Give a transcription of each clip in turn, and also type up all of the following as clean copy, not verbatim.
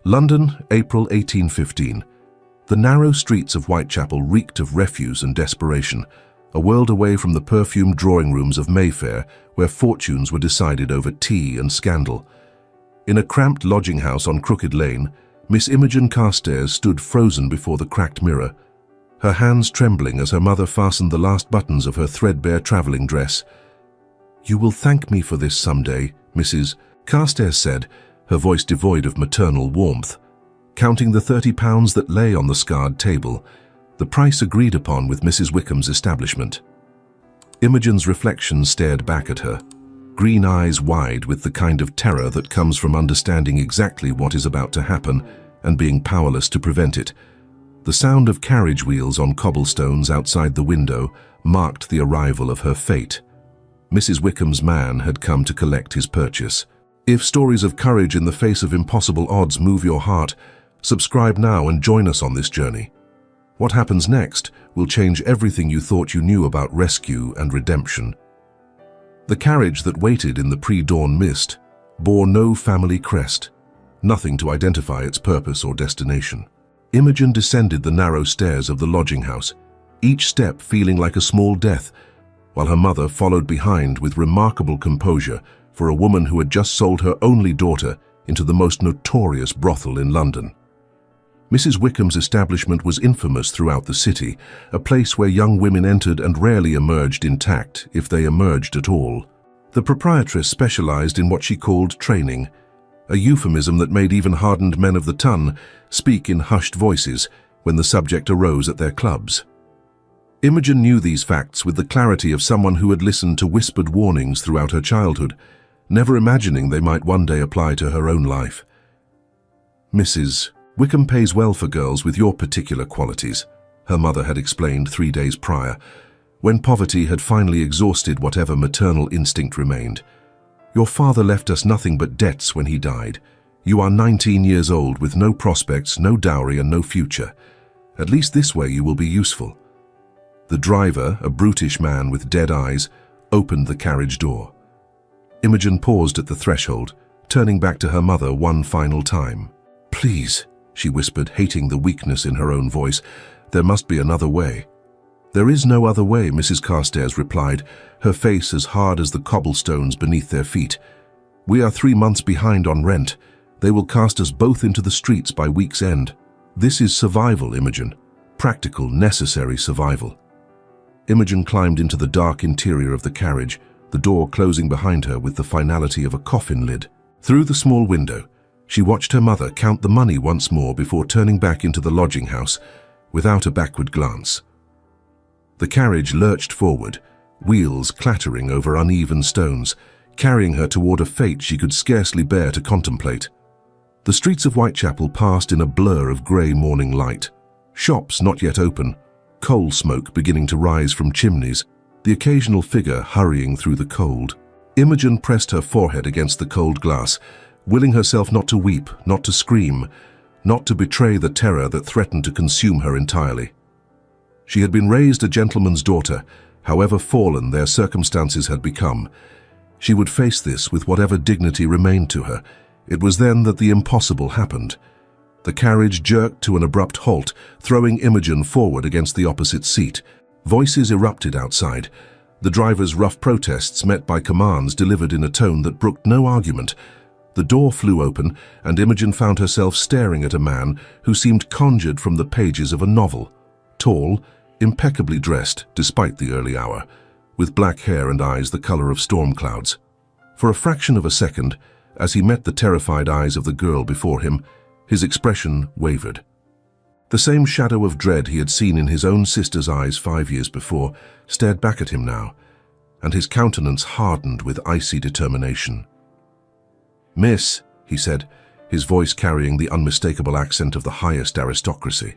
London, April 1815. The narrow streets of Whitechapel reeked of refuse and desperation, a world away from the perfumed drawing rooms of Mayfair, where fortunes were decided over tea and scandal. In a cramped lodging house on Crooked Lane, Miss Imogen Carstairs stood frozen before the cracked mirror, her hands trembling as her mother fastened the last buttons of her threadbare travelling dress. "You will thank me for this someday," Mrs. Carstairs said, her voice devoid of maternal warmth, counting the £30 that lay on the scarred table, the price agreed upon with Mrs. Wickham's establishment. Imogen's reflection stared back at her, green eyes wide with the kind of terror that comes from understanding exactly what is about to happen and being powerless to prevent it. The sound of carriage wheels on cobblestones outside the window marked the arrival of her fate. Mrs. Wickham's man had come to collect his purchase. If stories of courage in the face of impossible odds move your heart, subscribe now and join us on this journey. What happens next will change everything you thought you knew about rescue and redemption. The carriage that waited in the pre-dawn mist bore no family crest, nothing to identify its purpose or destination. Imogen descended the narrow stairs of the lodging house, each step feeling like a small death, while her mother followed behind with remarkable composure for a woman who had just sold her only daughter into the most notorious brothel in London. Mrs. Wickham's establishment was infamous throughout the city, a place where young women entered and rarely emerged intact, if they emerged at all. The proprietress specialized in what she called training, a euphemism that made even hardened men of the ton speak in hushed voices when the subject arose at their clubs. Imogen knew these facts with the clarity of someone who had listened to whispered warnings throughout her childhood, never imagining they might one day apply to her own life. "Mrs. Wickham pays well for girls with your particular qualities," her mother had explained 3 days prior, when poverty had finally exhausted whatever maternal instinct remained. "Your father left us nothing but debts when he died. You are 19 years old with no prospects, no dowry and no future. At least this way you will be useful." The driver, a brutish man with dead eyes, opened the carriage door. Imogen paused at the threshold, turning back to her mother one final time. "Please," she whispered, hating the weakness in her own voice, "there must be another way." "There is no other way," Mrs. Carstairs replied, her face as hard as the cobblestones beneath their feet. "We are 3 months behind on rent. They will cast us both into the streets by week's end. This is survival, Imogen. Practical, necessary survival." Imogen climbed into the dark interior of the carriage, the door closing behind her with the finality of a coffin lid. Through the small window, she watched her mother count the money once more before turning back into the lodging house, without a backward glance. The carriage lurched forward, wheels clattering over uneven stones, carrying her toward a fate she could scarcely bear to contemplate. The streets of Whitechapel passed in a blur of grey morning light. Shops not yet open, coal smoke beginning to rise from chimneys, the occasional figure hurrying through the cold. Imogen pressed her forehead against the cold glass, willing herself not to weep, not to scream, not to betray the terror that threatened to consume her entirely. She had been raised a gentleman's daughter, however fallen their circumstances had become. She would face this with whatever dignity remained to her. It was then that the impossible happened. The carriage jerked to an abrupt halt, throwing Imogen forward against the opposite seat. Voices erupted outside, the driver's rough protests met by commands delivered in a tone that brooked no argument. The door flew open, and Imogen found herself staring at a man who seemed conjured from the pages of a novel. Tall, impeccably dressed despite the early hour, with black hair and eyes the color of storm clouds. For a fraction of a second, as he met the terrified eyes of the girl before him, his expression wavered. The same shadow of dread he had seen in his own sister's eyes 5 years before stared back at him now, and his countenance hardened with icy determination. "Miss," he said, his voice carrying the unmistakable accent of the highest aristocracy.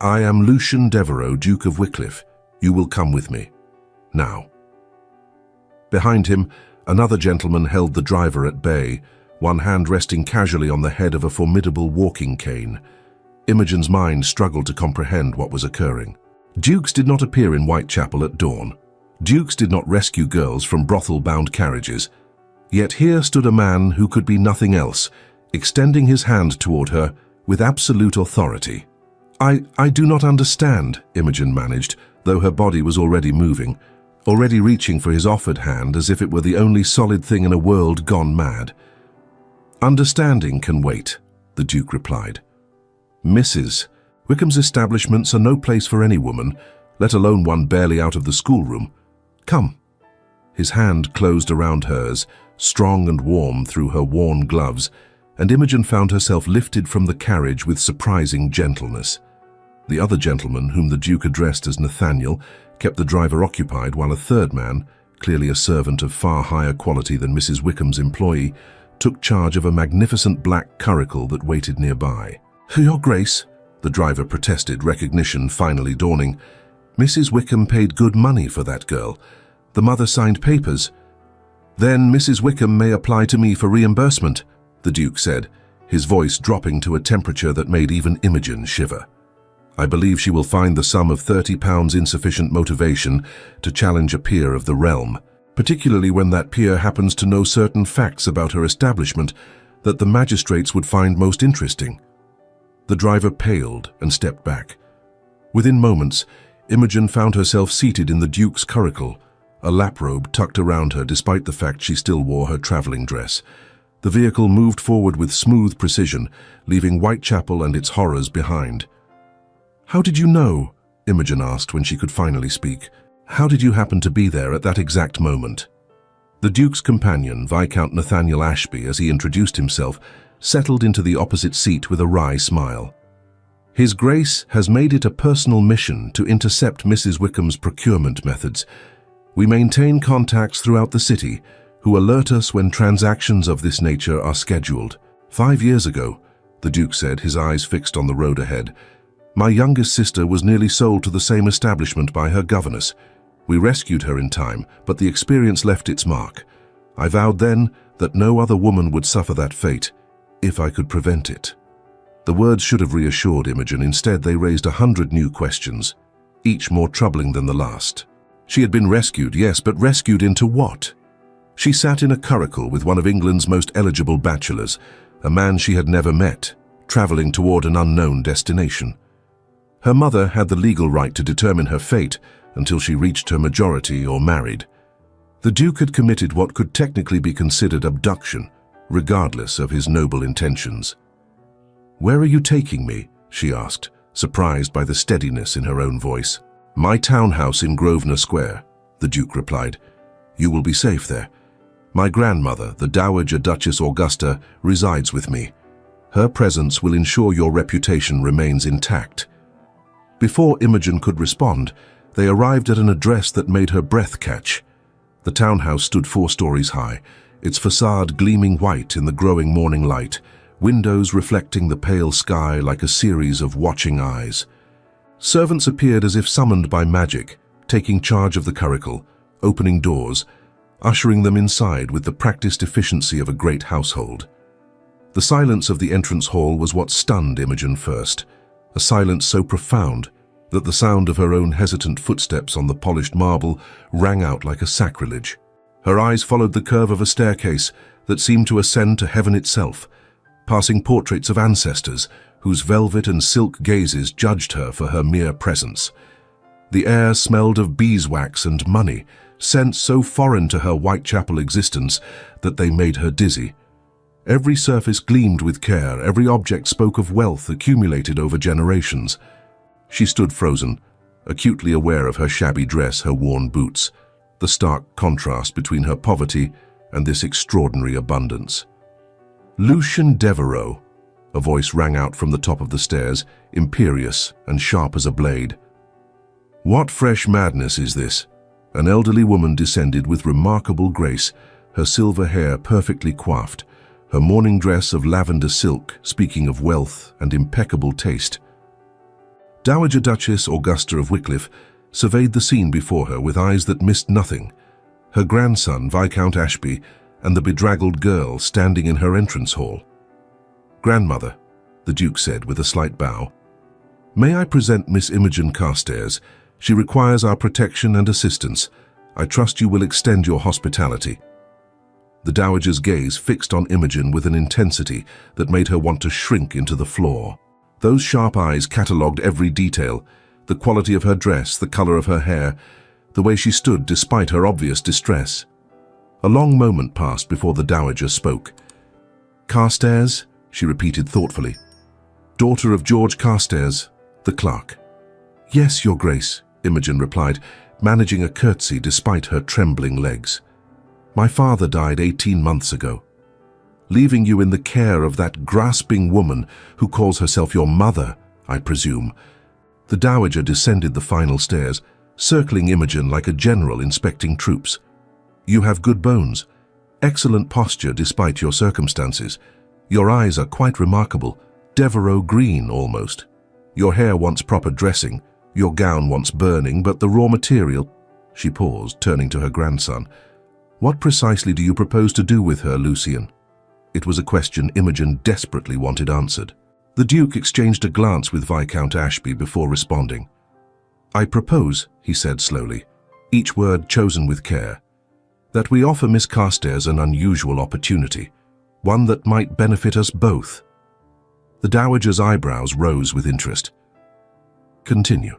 "I am Lucian Devereux, Duke of Wycliffe. You will come with me. Now." Behind him, another gentleman held the driver at bay, one hand resting casually on the head of a formidable walking cane. Imogen's mind struggled to comprehend what was occurring. Dukes did not appear in Whitechapel at dawn. Dukes did not rescue girls from brothel-bound carriages. Yet here stood a man who could be nothing else, extending his hand toward her with absolute authority. I do not understand, Imogen managed, though her body was already moving, already reaching for his offered hand as if it were the only solid thing in a world gone mad. Understanding can wait, the Duke replied. Mrs. Wickham's establishments are no place for any woman, let alone one barely out of the schoolroom. Come. His hand closed around hers, strong and warm through her worn gloves, and Imogen found herself lifted from the carriage with surprising gentleness. The other gentleman, whom the Duke addressed as Nathaniel, kept the driver occupied while a third man, clearly a servant of far higher quality than Mrs. Wickham's employee, took charge of a magnificent black curricle that waited nearby. Your Grace, the driver protested, recognition finally dawning. Mrs. Wickham paid good money for that girl. The mother signed papers. Then Mrs. Wickham may apply to me for reimbursement, the Duke said, his voice dropping to a temperature that made even Imogen shiver. I believe she will find the sum of £30 insufficient motivation to challenge a peer of the realm, particularly when that peer happens to know certain facts about her establishment that the magistrates would find most interesting. The driver paled and stepped back. Within moments, Imogen found herself seated in the Duke's curricle, a laprobe tucked around her despite the fact she still wore her traveling dress. The vehicle moved forward with smooth precision, leaving Whitechapel and its horrors behind. How did you know? Imogen asked when she could finally speak. How did you happen to be there at that exact moment? The Duke's companion, Viscount Nathaniel Ashby, as he introduced himself, settled into the opposite seat with a wry smile. His Grace has made it a personal mission to intercept Mrs. Wickham's procurement methods. We maintain contacts throughout the city, who alert us when transactions of this nature are scheduled. 5 years ago, the Duke said, his eyes fixed on the road ahead, my youngest sister was nearly sold to the same establishment by her governess. We rescued her in time, but the experience left its mark. I vowed then that no other woman would suffer that fate, if I could prevent it. The words should have reassured Imogen. Instead, they raised 100 new questions, each more troubling than the last. She had been rescued, yes, but rescued into what? She sat in a curricle with one of England's most eligible bachelors, a man she had never met, traveling toward an unknown destination. Her mother had the legal right to determine her fate until she reached her majority or married. The Duke had committed what could technically be considered abduction, regardless of his noble intentions. Where are you taking me? She asked, surprised by the steadiness in her own voice. My townhouse in Grosvenor Square, the Duke replied. You will be safe there. My grandmother, the Dowager Duchess Augusta, resides with me. Her presence will ensure your reputation remains intact. Before Imogen could respond, they arrived at an address that made her breath catch. The townhouse stood 4 stories high, its facade gleaming white in the growing morning light, windows reflecting the pale sky like a series of watching eyes. Servants appeared as if summoned by magic, taking charge of the curricle, opening doors, ushering them inside with the practiced efficiency of a great household. The silence of the entrance hall was what stunned Imogen first, a silence so profound that the sound of her own hesitant footsteps on the polished marble rang out like a sacrilege. Her eyes followed the curve of a staircase that seemed to ascend to heaven itself, passing portraits of ancestors whose velvet and silk gazes judged her for her mere presence. The air smelled of beeswax and money, scents so foreign to her Whitechapel existence that they made her dizzy. Every surface gleamed with care, every object spoke of wealth accumulated over generations. She stood frozen, acutely aware of her shabby dress, her worn boots, the stark contrast between her poverty and this extraordinary abundance. Lucian Devereux, a voice rang out from the top of the stairs, imperious and sharp as a blade. What fresh madness is this? An elderly woman descended with remarkable grace, her silver hair perfectly coiffed, her morning dress of lavender silk speaking of wealth and impeccable taste. Dowager Duchess Augusta of Wycliffe surveyed the scene before her with eyes that missed nothing, her grandson Viscount Ashby and the bedraggled girl standing in her entrance hall. Grandmother, the Duke said with a slight bow, may I present Miss Imogen Carstairs? She requires our protection and assistance. I trust you will extend your hospitality. The dowager's gaze fixed on Imogen with an intensity that made her want to shrink into the floor. Those sharp eyes catalogued every detail, the quality of her dress, the color of her hair, the way she stood despite her obvious distress. A long moment passed before the dowager spoke. "Carstairs," she repeated thoughtfully. "Daughter of George Carstairs, the clerk." "Yes, Your Grace," Imogen replied, managing a curtsy despite her trembling legs. "My father died 18 months ago, leaving you in the care of that grasping woman who calls herself your mother, I presume." The dowager descended the final stairs, circling Imogen like a general inspecting troops. "You have good bones, excellent posture despite your circumstances. Your eyes are quite remarkable, Devereux green almost. Your hair wants proper dressing, your gown wants burning, but the raw material—" She paused, turning to her grandson. "What precisely do you propose to do with her, Lucien?" It was a question Imogen desperately wanted answered. The Duke exchanged a glance with Viscount Ashby before responding. "I propose," he said slowly, each word chosen with care, "that we offer Miss Carstairs an unusual opportunity, one that might benefit us both." The dowager's eyebrows rose with interest. "Continue."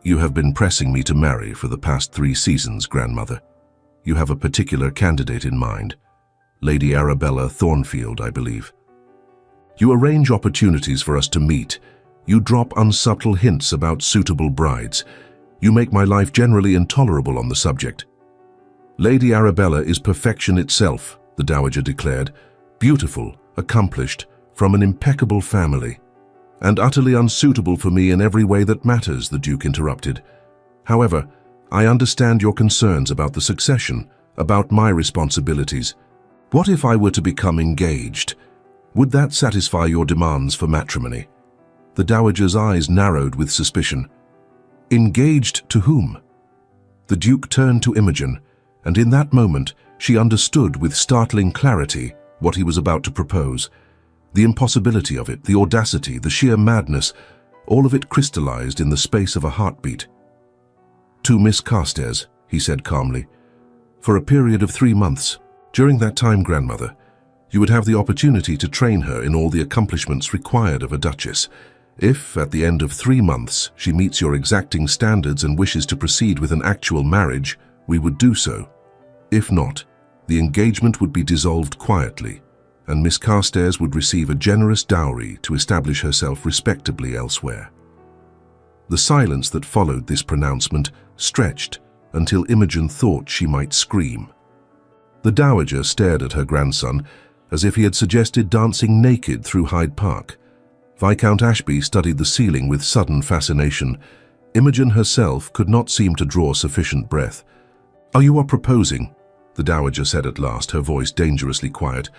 "You have been pressing me to marry for the past 3 seasons, grandmother. You have a particular candidate in mind, Lady Arabella Thornfield, I believe. You arrange opportunities for us to meet. You drop unsubtle hints about suitable brides. You make my life generally intolerable on the subject." "Lady Arabella is perfection itself," the dowager declared. "Beautiful, accomplished, from an impeccable family." "And utterly unsuitable for me in every way that matters," the Duke interrupted. "However, I understand your concerns about the succession, about my responsibilities. What if I were to become engaged? Would that satisfy your demands for matrimony?" The dowager's eyes narrowed with suspicion. "Engaged to whom?" The Duke turned to Imogen, and in that moment she understood with startling clarity what he was about to propose. The impossibility of it, the audacity, the sheer madness, all of it crystallized in the space of a heartbeat. "To Miss Carstairs," he said calmly, "for a period of 3 months. During that time, grandmother, you would have the opportunity to train her in all the accomplishments required of a duchess. If, at the end of 3 months, she meets your exacting standards and wishes to proceed with an actual marriage, we would do so. If not, the engagement would be dissolved quietly, and Miss Carstairs would receive a generous dowry to establish herself respectably elsewhere." The silence that followed this pronouncement stretched until Imogen thought she might scream. The dowager stared at her grandson as if he had suggested dancing naked through Hyde Park. Viscount Ashby studied the ceiling with sudden fascination. Imogen herself could not seem to draw sufficient breath. "Are you proposing," the dowager said at last, her voice dangerously quiet,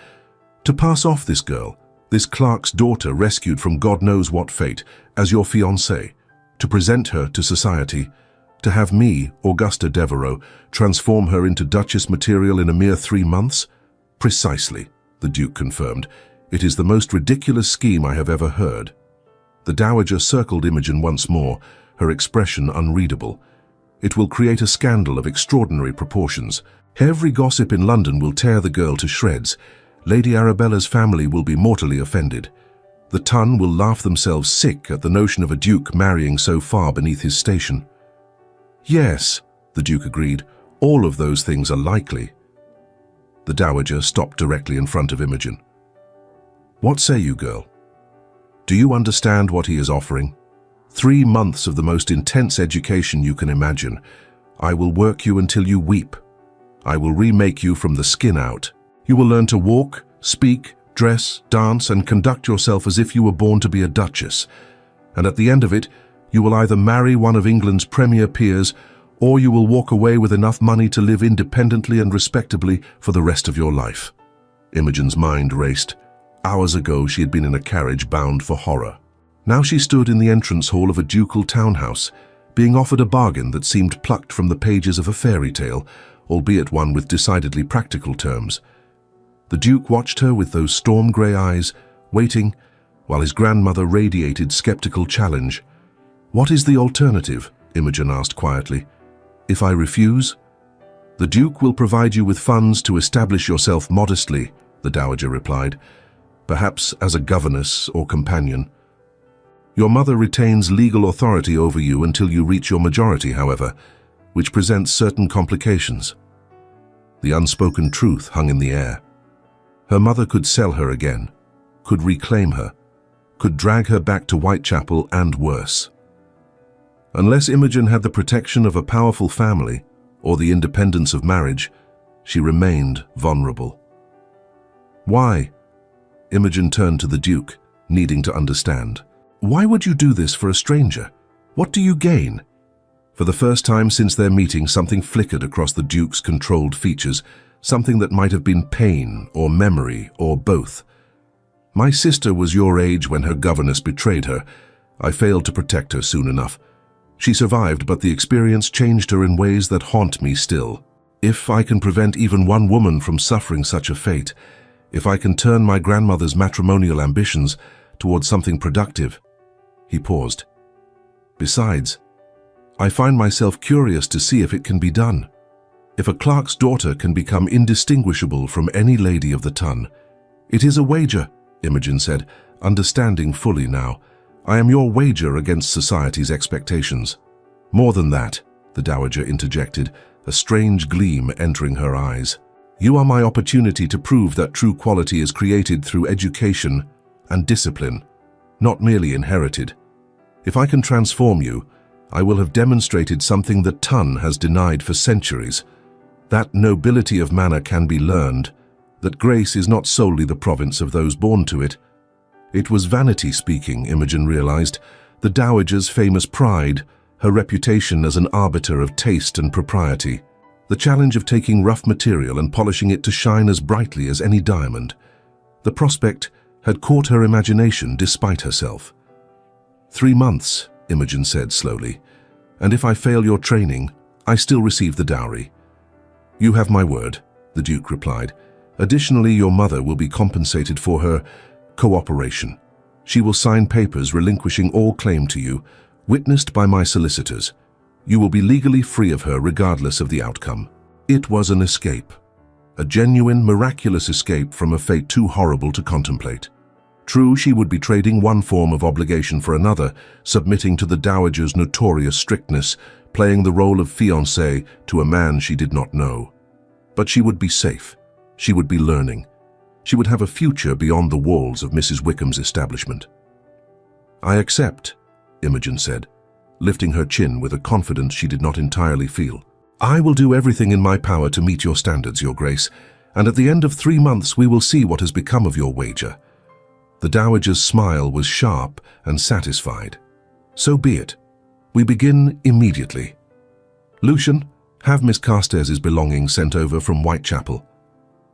"to pass off this girl, this clerk's daughter rescued from God knows what fate, as your fiancée, to present her to society, to have me, Augusta Devereux, transform her into Duchess material in a mere 3 months?" "Precisely," the Duke confirmed. "It is the most ridiculous scheme I have ever heard." The dowager circled Imogen once more, her expression unreadable. "It will create a scandal of extraordinary proportions. Every gossip in London will tear the girl to shreds. Lady Arabella's family will be mortally offended. The ton will laugh themselves sick at the notion of a duke marrying so far beneath his station." "Yes," the Duke agreed, "all of those things are likely." The dowager stopped directly in front of Imogen. "What say you, girl? Do you understand what he is offering? 3 months of the most intense education you can imagine. I will work you until you weep. I will remake you from the skin out. You will learn to walk, speak, dress, dance, and conduct yourself as if you were born to be a duchess. And at the end of it, you will either marry one of England's premier peers, or you will walk away with enough money to live independently and respectably for the rest of your life." Imogen's mind raced. Hours ago, she had been in a carriage bound for horror. Now she stood in the entrance hall of a ducal townhouse, being offered a bargain that seemed plucked from the pages of a fairy tale, albeit one with decidedly practical terms. The Duke watched her with those storm-grey eyes, waiting, while his grandmother radiated skeptical challenge. "What is the alternative?" Imogen asked quietly. "If I refuse?" "The Duke will provide you with funds to establish yourself modestly," the Dowager replied, "perhaps as a governess or companion. Your mother retains legal authority over you until you reach your majority, however, which presents certain complications." The unspoken truth hung in the air. Her mother could sell her again, could reclaim her, could drag her back to Whitechapel and worse. Unless Imogen had the protection of a powerful family or the independence of marriage, she remained vulnerable. "Why?" Imogen turned to the Duke, needing to understand. "Why would you do this for a stranger? What do you gain?" For the first time since their meeting, something flickered across the Duke's controlled features, something that might have been pain or memory or both. "My sister was your age when her governess betrayed her. I failed to protect her soon enough. She survived, but the experience changed her in ways that haunt me still. If I can prevent even one woman from suffering such a fate, if I can turn my grandmother's matrimonial ambitions towards something productive." He paused. "Besides, I find myself curious to see if it can be done. If a clerk's daughter can become indistinguishable from any lady of the ton." "It is a wager," Imogen said, understanding fully now. "I am your wager against society's expectations." "More than that," the Dowager interjected, a strange gleam entering her eyes. "You are my opportunity to prove that true quality is created through education and discipline, not merely inherited. If I can transform you, I will have demonstrated something that Ton has denied for centuries, that nobility of manner can be learned, that grace is not solely the province of those born to it." It was vanity speaking, Imogen realized, the Dowager's famous pride, her reputation as an arbiter of taste and propriety, the challenge of taking rough material and polishing it to shine as brightly as any diamond. The prospect had caught her imagination despite herself. 3 months, Imogen said slowly, "and if I fail your training, I still receive the dowry." "You have my word," the Duke replied. "Additionally, your mother will be compensated for her cooperation. She will sign papers relinquishing all claim to you, witnessed by my solicitors. You will be legally free of her regardless of the outcome." It was an escape, a genuine, miraculous escape from a fate too horrible to contemplate. True, she would be trading one form of obligation for another, submitting to the Dowager's notorious strictness, playing the role of fiancée to a man she did not know. But she would be safe. She would be learning. She would have a future beyond the walls of Mrs. Wickham's establishment. "I accept," Imogen said, lifting her chin with a confidence she did not entirely feel. "I will do everything in my power to meet your standards, Your Grace, and at the end of 3 months we will see what has become of your wager." The Dowager's smile was sharp and satisfied. "So be it. We begin immediately. Lucian, have Miss Carstairs' belongings sent over from Whitechapel."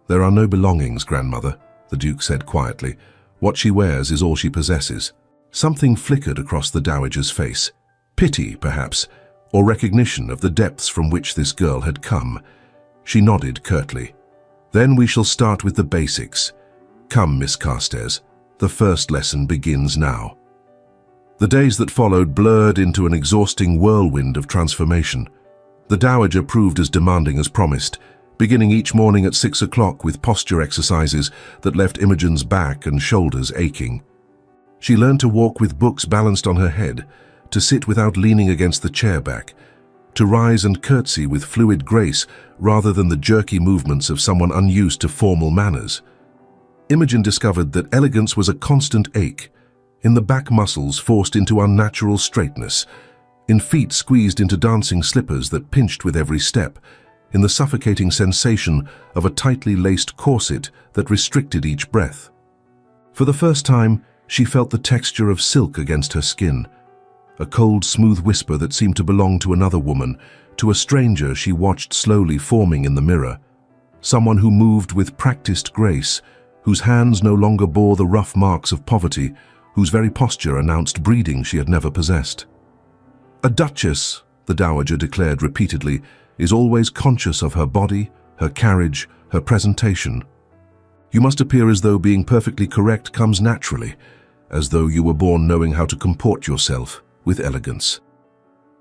"There are no belongings, grandmother," the Duke said quietly. "What she wears is all she possesses." Something flickered across the Dowager's face. Pity, perhaps, or recognition of the depths from which this girl had come. She nodded curtly. "Then we shall start with the basics. Come, Miss Carstairs. The first lesson begins now." The days that followed blurred into an exhausting whirlwind of transformation. The Dowager proved as demanding as promised, beginning each morning at 6 o'clock with posture exercises that left Imogen's back and shoulders aching. She learned to walk with books balanced on her head, to sit without leaning against the chair back, to rise and curtsy with fluid grace rather than the jerky movements of someone unused to formal manners. Imogen discovered that elegance was a constant ache, in the back muscles forced into unnatural straightness, in feet squeezed into dancing slippers that pinched with every step, in the suffocating sensation of a tightly laced corset that restricted each breath. For the first time, she felt the texture of silk against her skin, a cold, smooth whisper that seemed to belong to another woman, to a stranger she watched slowly forming in the mirror, someone who moved with practiced grace, whose hands no longer bore the rough marks of poverty, whose very posture announced breeding she had never possessed. "A duchess," the Dowager declared repeatedly, "is always conscious of her body, her carriage, her presentation. You must appear as though being perfectly correct comes naturally, as though you were born knowing how to comport yourself with elegance."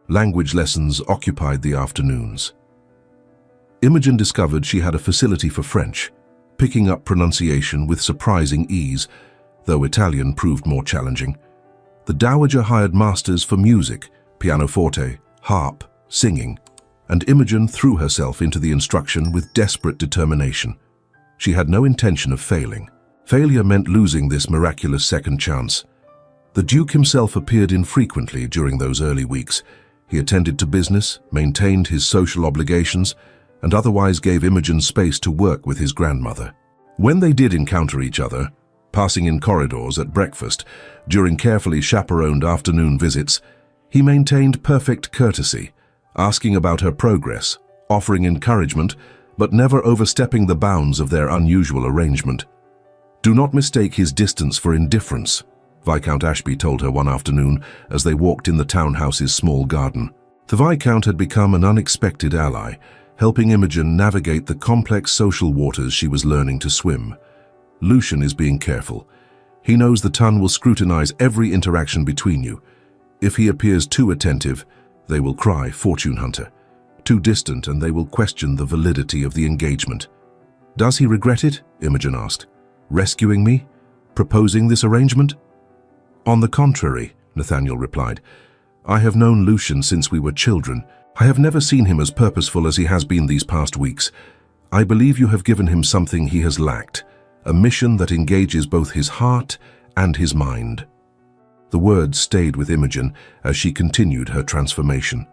Language lessons occupied the afternoons. Imogen discovered she had a facility for French, picking up pronunciation with surprising ease, though Italian proved more challenging. The dowager hired masters for music, pianoforte, harp, singing, and Imogen threw herself into the instruction with desperate determination. She had no intention of failing. Failure meant losing this miraculous second chance. The Duke himself appeared infrequently during those early weeks. He attended to business, maintained his social obligations, and otherwise gave Imogen space to work with his grandmother. When they did encounter each other, passing in corridors, at breakfast, during carefully chaperoned afternoon visits, he maintained perfect courtesy, asking about her progress, offering encouragement, but never overstepping the bounds of their unusual arrangement. "Do not mistake his distance for indifference," Viscount Ashby told her one afternoon as they walked in the townhouse's small garden. The Viscount had become an unexpected ally, helping Imogen navigate the complex social waters she was learning to swim. "Lucian is being careful. He knows the Tun will scrutinize every interaction between you. If he appears too attentive, they will cry fortune hunter. Too distant, and they will question the validity of the engagement." "Does he regret it?" Imogen asked. "Rescuing me? Proposing this arrangement?" "On the contrary," Nathaniel replied. "I have known Lucian since we were children. I have never seen him as purposeful as he has been these past weeks. I believe you have given him something he has lacked, a mission that engages both his heart and his mind." The words stayed with Imogen as she continued her transformation.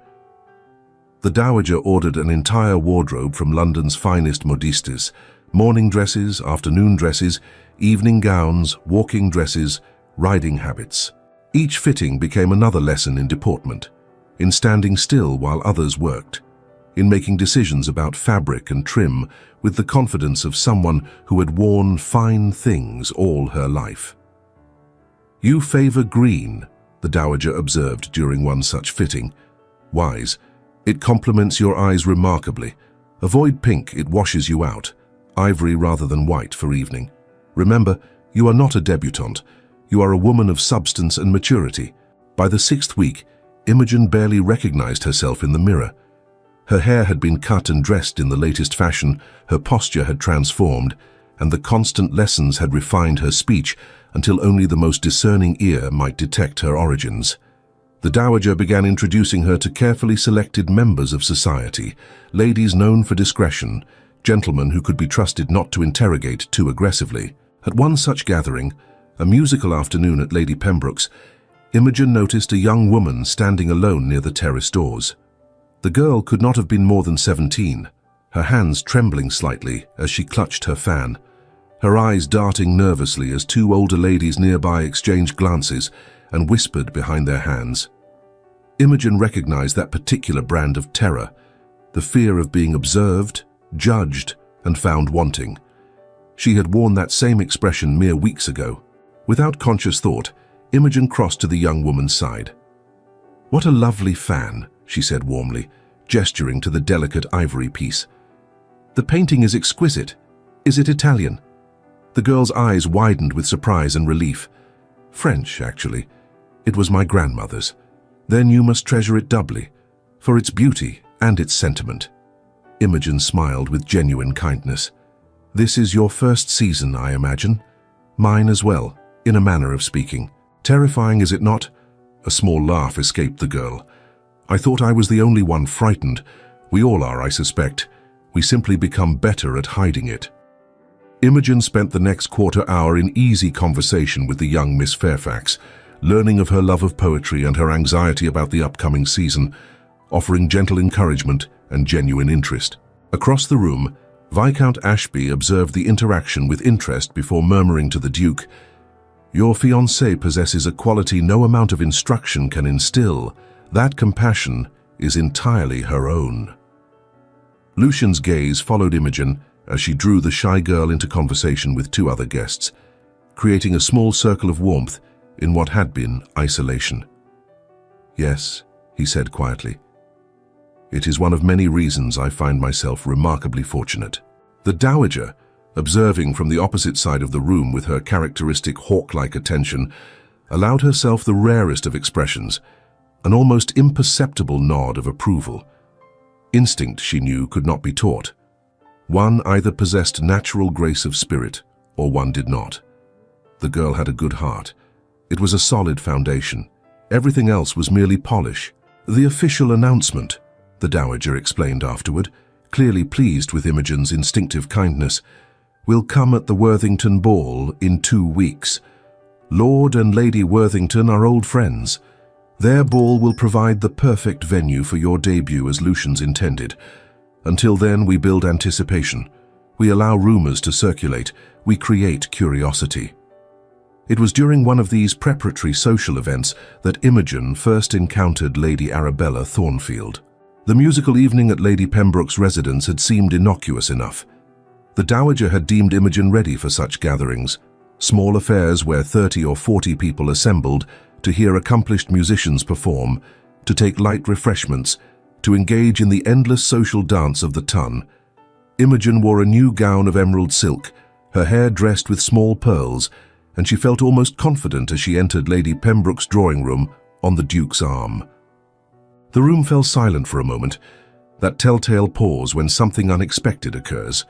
The dowager ordered an entire wardrobe from London's finest modistes: morning dresses, afternoon dresses, evening gowns, walking dresses, riding habits. Each fitting became another lesson in deportment, in standing still while others worked, in making decisions about fabric and trim with the confidence of someone who had worn fine things all her life. "You favor green," the dowager observed during one such fitting. "Wise. It complements your eyes remarkably. Avoid pink, it washes you out. Ivory rather than white for evening. Remember, you are not a debutante. You are a woman of substance and maturity." By the 6th week, Imogen barely recognized herself in the mirror. Her hair had been cut and dressed in the latest fashion, her posture had transformed, and the constant lessons had refined her speech until only the most discerning ear might detect her origins. The dowager began introducing her to carefully selected members of society, ladies known for discretion, gentlemen who could be trusted not to interrogate too aggressively. At one such gathering, a musical afternoon at Lady Pembroke's, Imogen noticed a young woman standing alone near the terrace doors. The girl could not have been more than 17, her hands trembling slightly as she clutched her fan, her eyes darting nervously as two older ladies nearby exchanged glances and whispered behind their hands. Imogen recognized that particular brand of terror, the fear of being observed, judged, and found wanting. She had worn that same expression mere weeks ago. Without conscious thought, Imogen crossed to the young woman's side. "What a lovely fan," she said warmly, gesturing to the delicate ivory piece. "The painting is exquisite. Is it Italian?" The girl's eyes widened with surprise and relief. "French, actually. It was my grandmother's. Then you must treasure it doubly, for its beauty and its sentiment." Imogen smiled with genuine kindness. "This is your first season, I imagine. Mine as well, in a manner of speaking. Terrifying, is it not?" A small laugh escaped the girl. "I thought I was the only one frightened. We all are, I suspect. We simply become better at hiding it." Imogen spent the next quarter hour in easy conversation with the young Miss Fairfax, learning of her love of poetry and her anxiety about the upcoming season, offering gentle encouragement and genuine interest. Across the room, Viscount Ashby observed the interaction with interest before murmuring to the Duke, "Your fiancée possesses a quality no amount of instruction can instill. That compassion is entirely her own." Lucian's gaze followed Imogen as she drew the shy girl into conversation with two other guests, creating a small circle of warmth in what had been isolation. "Yes," he said quietly. "It is one of many reasons I find myself remarkably fortunate." The dowager, observing from the opposite side of the room with her characteristic hawk-like attention, allowed herself the rarest of expressions, an almost imperceptible nod of approval. Instinct, she knew, could not be taught. One either possessed natural grace of spirit, or one did not. The girl had a good heart. It was a solid foundation. Everything else was merely polish. The official announcement, the Dowager explained afterward, clearly pleased with Imogen's instinctive kindness, will come at the Worthington Ball in 2 weeks. Lord and Lady Worthington are old friends. Their ball will provide the perfect venue for your debut as Lucian's intended. Until then, we build anticipation. We allow rumors to circulate. We create curiosity. It was during one of these preparatory social events that Imogen first encountered Lady Arabella Thornfield. The musical evening at Lady Pembroke's residence had seemed innocuous enough. The Dowager had deemed Imogen ready for such gatherings, small affairs where 30 or 40 people assembled to hear accomplished musicians perform, to take light refreshments, to engage in the endless social dance of the ton. Imogen wore a new gown of emerald silk, her hair dressed with small pearls, and she felt almost confident as she entered Lady Pembroke's drawing room on the Duke's arm. The room fell silent for a moment, that telltale pause when something unexpected occurs.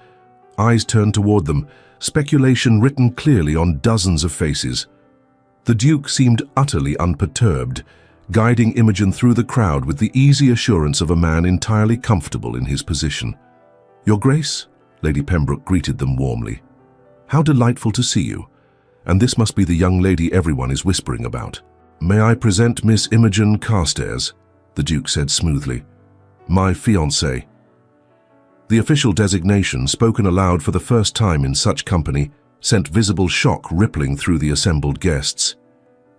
Eyes turned toward them, speculation written clearly on dozens of faces. The Duke seemed utterly unperturbed, guiding Imogen through the crowd with the easy assurance of a man entirely comfortable in his position. "Your Grace," Lady Pembroke greeted them warmly. "How delightful to see you. And this must be the young lady everyone is whispering about." "May I present Miss Imogen Carstairs," the Duke said smoothly. "My fiancée." The official designation, spoken aloud for the first time in such company, sent visible shock rippling through the assembled guests.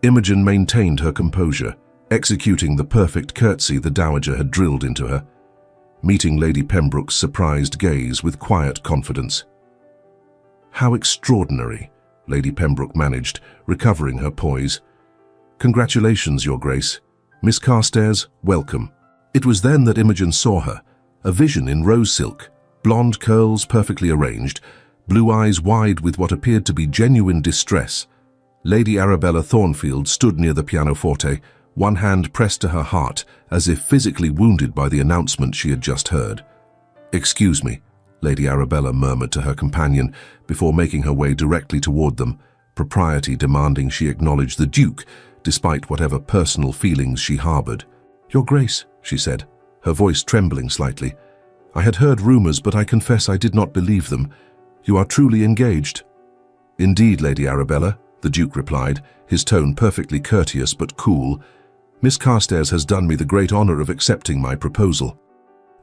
Imogen maintained her composure, executing the perfect curtsy the Dowager had drilled into her, meeting Lady Pembroke's surprised gaze with quiet confidence. "How extraordinary," Lady Pembroke managed, recovering her poise. "Congratulations, Your Grace. Miss Carstairs, welcome." It was then that Imogen saw her, a vision in rose silk, blonde curls perfectly arranged, blue eyes wide with what appeared to be genuine distress. Lady Arabella Thornfield stood near the pianoforte, one hand pressed to her heart, as if physically wounded by the announcement she had just heard. "Excuse me," Lady Arabella murmured to her companion before making her way directly toward them, propriety demanding she acknowledge the Duke, despite whatever personal feelings she harbored. "Your Grace," she said, her voice trembling slightly. "I had heard rumors, but I confess I did not believe them. You are truly engaged." "Indeed, Lady Arabella," the Duke replied, his tone perfectly courteous but cool. "Miss Carstairs has done me the great honor of accepting my proposal."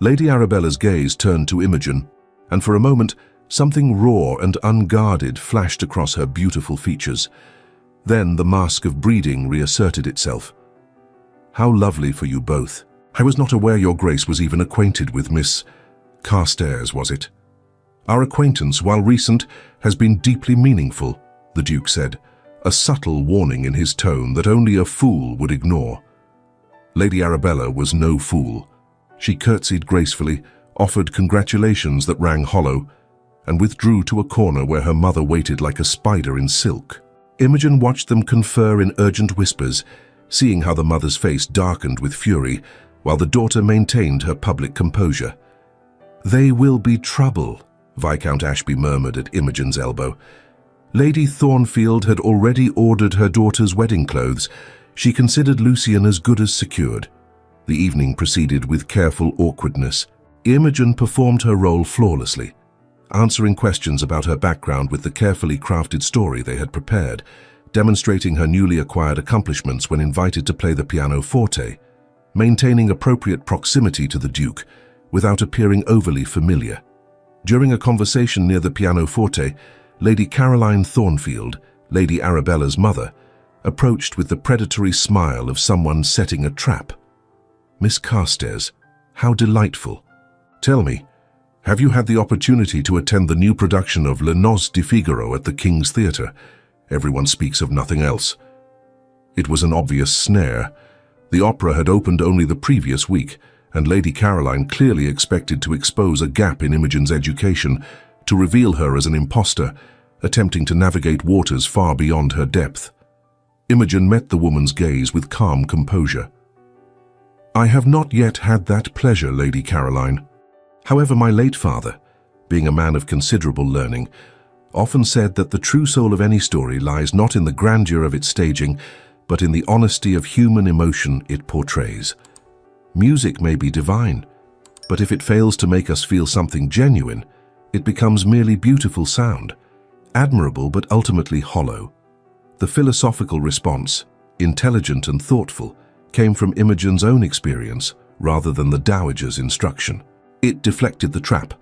Lady Arabella's gaze turned to Imogen, and for a moment something raw and unguarded flashed across her beautiful features. Then the mask of breeding reasserted itself. "How lovely for you both. I was not aware Your Grace was even acquainted with Miss Carstairs, was it?" "Our acquaintance, while recent, has been deeply meaningful," the Duke said, a subtle warning in his tone that only a fool would ignore. Lady Arabella was no fool. She curtsied gracefully, offered congratulations that rang hollow, and withdrew to a corner where her mother waited like a spider in silk. Imogen watched them confer in urgent whispers, seeing how the mother's face darkened with fury, while the daughter maintained her public composure. "They will be trouble," Viscount Ashby murmured at Imogen's elbow. Lady Thornfield had already ordered her daughter's wedding clothes. She considered Lucian as good as secured. The evening proceeded with careful awkwardness. Imogen performed her role flawlessly, answering questions about her background with the carefully crafted story they had prepared, demonstrating her newly acquired accomplishments when invited to play the pianoforte, maintaining appropriate proximity to the Duke without appearing overly familiar. During a conversation near the pianoforte, Lady Caroline Thornfield, Lady Arabella's mother, approached with the predatory smile of someone setting a trap. "Miss Carstairs, how delightful. Tell me, have you had the opportunity to attend the new production of Le Noce de Figaro at the King's Theatre? Everyone speaks of nothing else." It was an obvious snare. The opera had opened only the previous week, and Lady Caroline clearly expected to expose a gap in Imogen's education, to reveal her as an imposter, attempting to navigate waters far beyond her depth. Imogen met the woman's gaze with calm composure. "I have not yet had that pleasure, Lady Caroline. However, my late father, being a man of considerable learning, often said that the true soul of any story lies not in the grandeur of its staging, but in the honesty of human emotion it portrays. Music may be divine, but if it fails to make us feel something genuine, it becomes merely beautiful sound, admirable but ultimately hollow." The philosophical response, intelligent and thoughtful, came from Imogen's own experience rather than the dowager's instruction. It deflected the trap,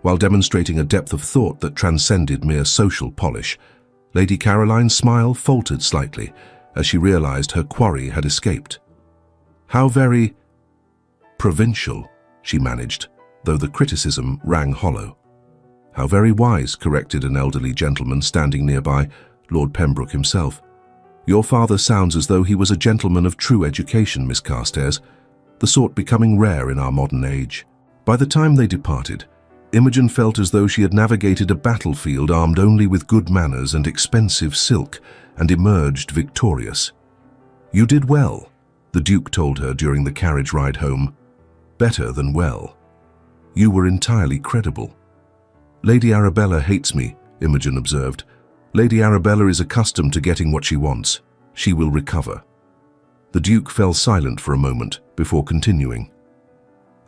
while demonstrating a depth of thought that transcended mere social polish. Lady Caroline's smile faltered slightly as she realized her quarry had escaped. "How very provincial," she managed, though the criticism rang hollow. "How very wise," corrected an elderly gentleman standing nearby, Lord Pembroke himself. "Your father sounds as though he was a gentleman of true education, Miss Carstairs, the sort becoming rare in our modern age." By the time they departed, Imogen felt as though she had navigated a battlefield armed only with good manners and expensive silk, and emerged victorious. "You did well," the Duke told her during the carriage ride home. "Better than well. You were entirely credible." "Lady Arabella hates me," Imogen observed. "Lady Arabella is accustomed to getting what she wants. She will recover." The Duke fell silent for a moment before continuing.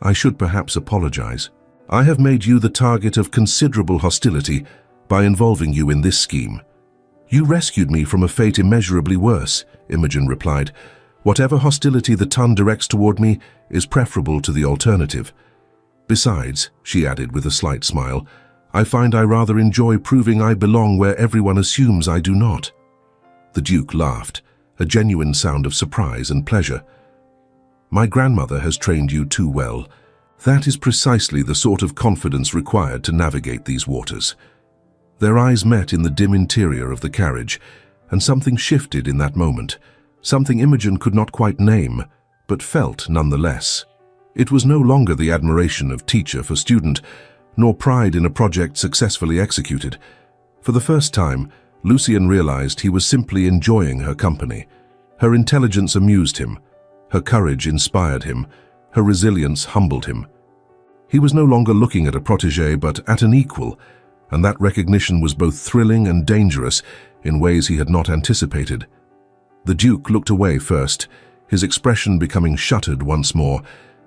"I should perhaps apologize. I have made you the target of considerable hostility by involving you in this scheme." "You rescued me from a fate immeasurably worse," Imogen replied. "Whatever hostility the Tun directs toward me is preferable to the alternative. Besides," she added with a slight smile, "I find I rather enjoy proving I belong where everyone assumes I do not." The Duke laughed, a genuine sound of surprise and pleasure. "My grandmother has trained you too well. That is precisely the sort of confidence required to navigate these waters." Their eyes met in the dim interior of the carriage, and something shifted in that moment, something Imogen could not quite name, but felt nonetheless. It was no longer the admiration of teacher for student, nor pride in a project successfully executed. For the first time, Lucian realized he was simply enjoying her company. Her intelligence amused him, her courage inspired him, her resilience humbled him. He was no longer looking at a protégé but at an equal, and that recognition was both thrilling and dangerous in ways he had not anticipated. The Duke looked away first, his expression becoming shuttered once more,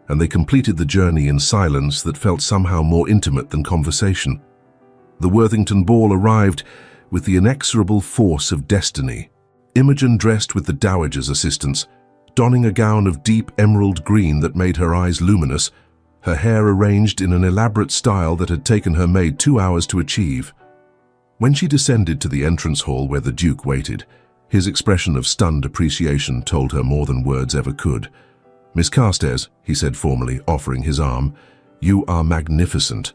and they completed the journey in silence that felt somehow more intimate than conversation. The Worthington ball arrived with the inexorable force of destiny. Imogen dressed with the dowager's assistance, donning a gown of deep emerald green that made her eyes luminous, her hair arranged in an elaborate style that had taken her maid 2 hours to achieve. When she descended to the entrance hall where the Duke waited, his expression of stunned appreciation told her more than words ever could. "Miss Carstairs," he said formally, offering his arm, "you are magnificent."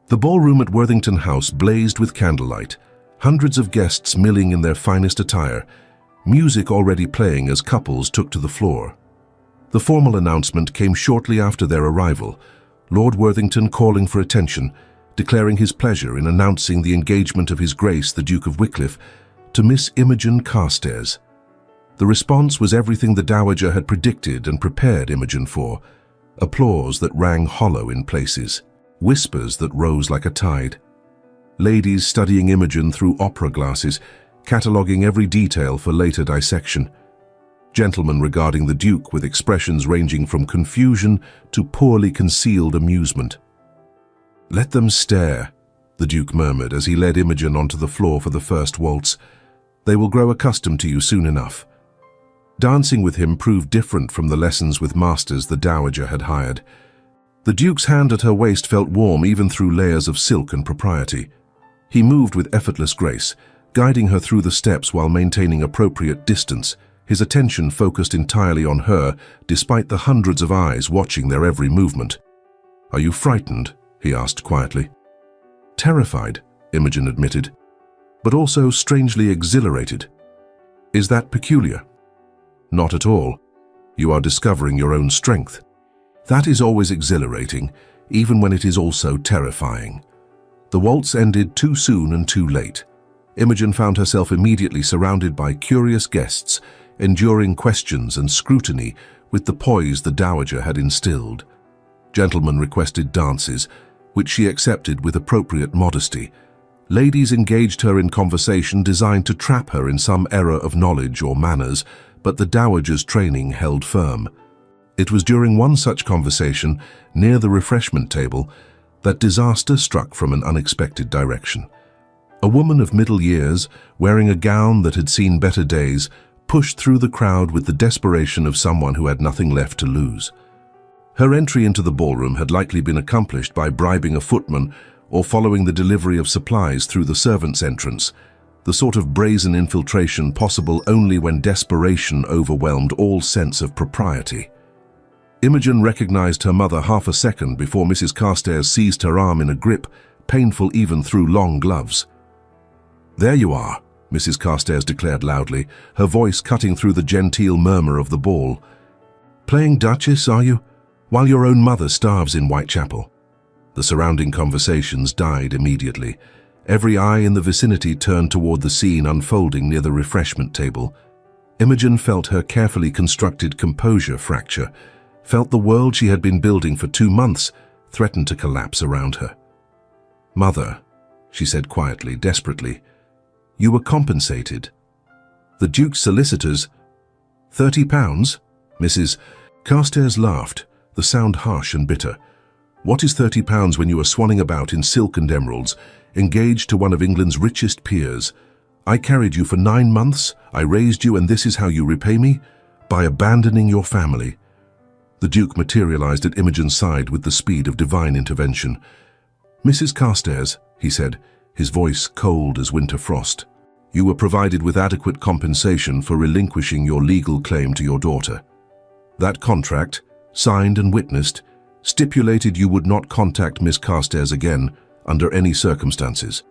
The ballroom at Worthington House blazed with candlelight, hundreds of guests milling in their finest attire, music already playing as couples took to the floor. The formal announcement came shortly after their arrival, Lord Worthington calling for attention, declaring his pleasure in announcing the engagement of His Grace the Duke of Wickliffe to Miss Imogen Carstairs. The response was everything the Dowager had predicted and prepared Imogen for: applause that rang hollow in places, whispers that rose like a tide, ladies studying Imogen through opera glasses, cataloguing every detail for later dissection, gentlemen regarding the Duke with expressions ranging from confusion to poorly concealed amusement. "Let them stare," the Duke murmured as he led Imogen onto the floor for the first waltz. "They will grow accustomed to you soon enough." Dancing with him proved different from the lessons with masters the Dowager had hired. The Duke's hand at her waist felt warm even through layers of silk and propriety. He moved with effortless grace, guiding her through the steps while maintaining appropriate distance, his attention focused entirely on her despite the hundreds of eyes watching their every movement. "Are you frightened?" he asked quietly. "Terrified," Imogen admitted, "but also strangely exhilarated." "Is that peculiar?" "Not at all. You are discovering your own strength. That is always exhilarating, even when it is also terrifying." The waltz ended too soon and too late. Imogen found herself immediately surrounded by curious guests, enduring questions and scrutiny with the poise the dowager had instilled. Gentlemen requested dances, which she accepted with appropriate modesty. Ladies engaged her in conversation designed to trap her in some error of knowledge or manners, but the dowager's training held firm. It was during one such conversation, near the refreshment table, that disaster struck from an unexpected direction. A woman of middle years, wearing a gown that had seen better days, pushed through the crowd with the desperation of someone who had nothing left to lose. Her entry into the ballroom had likely been accomplished by bribing a footman or following the delivery of supplies through the servants' entrance, the sort of brazen infiltration possible only when desperation overwhelmed all sense of propriety. Imogen recognized her mother half a second before Mrs. Carstairs seized her arm in a grip, painful even through long gloves. "There you are," Mrs. Carstairs declared loudly, her voice cutting through the genteel murmur of the ball. "Playing Duchess, are you? While your own mother starves in Whitechapel." The surrounding conversations died immediately. Every eye in the vicinity turned toward the scene unfolding near the refreshment table. Imogen felt her carefully constructed composure fracture, felt the world she had been building for 2 months threaten to collapse around her. "Mother," she said quietly, desperately, "you were compensated. The Duke's solicitors—" £30? Mrs. Carstairs laughed, the sound harsh and bitter. "What is £30 when you are swanning about in silk and emeralds, engaged to one of England's richest peers? I carried you for 9 months, I raised you, and this is how you repay me? By abandoning your family." The Duke materialized at Imogen's side with the speed of divine intervention. "Mrs. Carstairs," he said, his voice cold as winter frost, "you were provided with adequate compensation for relinquishing your legal claim to your daughter. That contract, signed and witnessed, stipulated you would not contact Miss Carstairs again under any circumstances.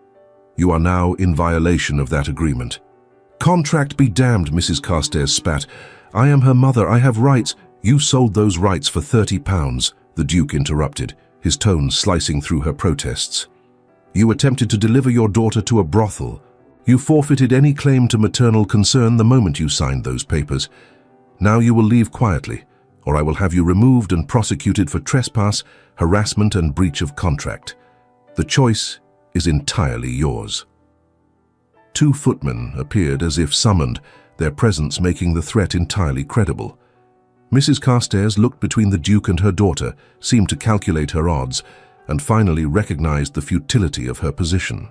You are now in violation of that agreement." "Contract be damned," Mrs. Carstairs spat. "I am her mother, I have rights." "You sold those rights for £30, the Duke interrupted, his tone slicing through her protests. "You attempted to deliver your daughter to a brothel. You forfeited any claim to maternal concern the moment you signed those papers. Now you will leave quietly, or I will have you removed and prosecuted for trespass, harassment, and breach of contract. The choice is entirely yours." 2 footmen appeared as if summoned, their presence making the threat entirely credible. Mrs. Carstairs looked between the Duke and her daughter, seemed to calculate her odds, and finally recognized the futility of her position.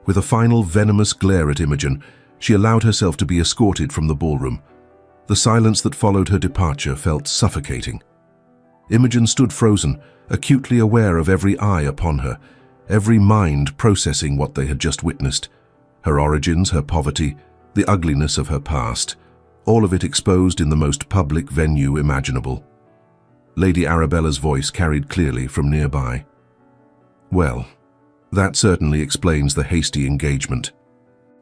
With a final venomous glare at Imogen, she allowed herself to be escorted from the ballroom. The silence that followed her departure felt suffocating. Imogen stood frozen, acutely aware of every eye upon her, every mind processing what they had just witnessed. Her origins, her poverty, the ugliness of her past, all of it exposed in the most public venue imaginable. Lady Arabella's voice carried clearly from nearby. "Well, that certainly explains the hasty engagement.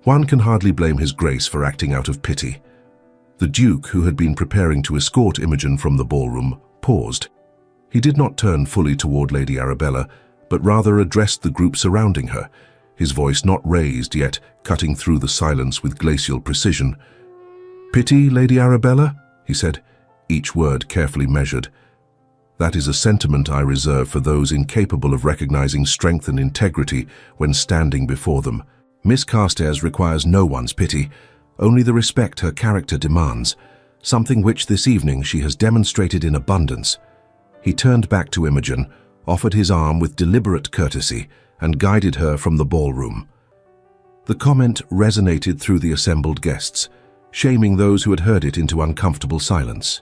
One can hardly blame His Grace for acting out of pity." The Duke, who had been preparing to escort Imogen from the ballroom, paused. He did not turn fully toward Lady Arabella, but rather addressed the group surrounding her, his voice not raised yet cutting through the silence with glacial precision. "Pity, Lady Arabella?" he said, each word carefully measured. "That is a sentiment I reserve for those incapable of recognizing strength and integrity when standing before them. Miss Carstairs requires no one's pity, only the respect her character demands, something which this evening she has demonstrated in abundance." He turned back to Imogen, offered his arm with deliberate courtesy, and guided her from the ballroom. The comment resonated through the assembled guests, shaming those who had heard it into uncomfortable silence.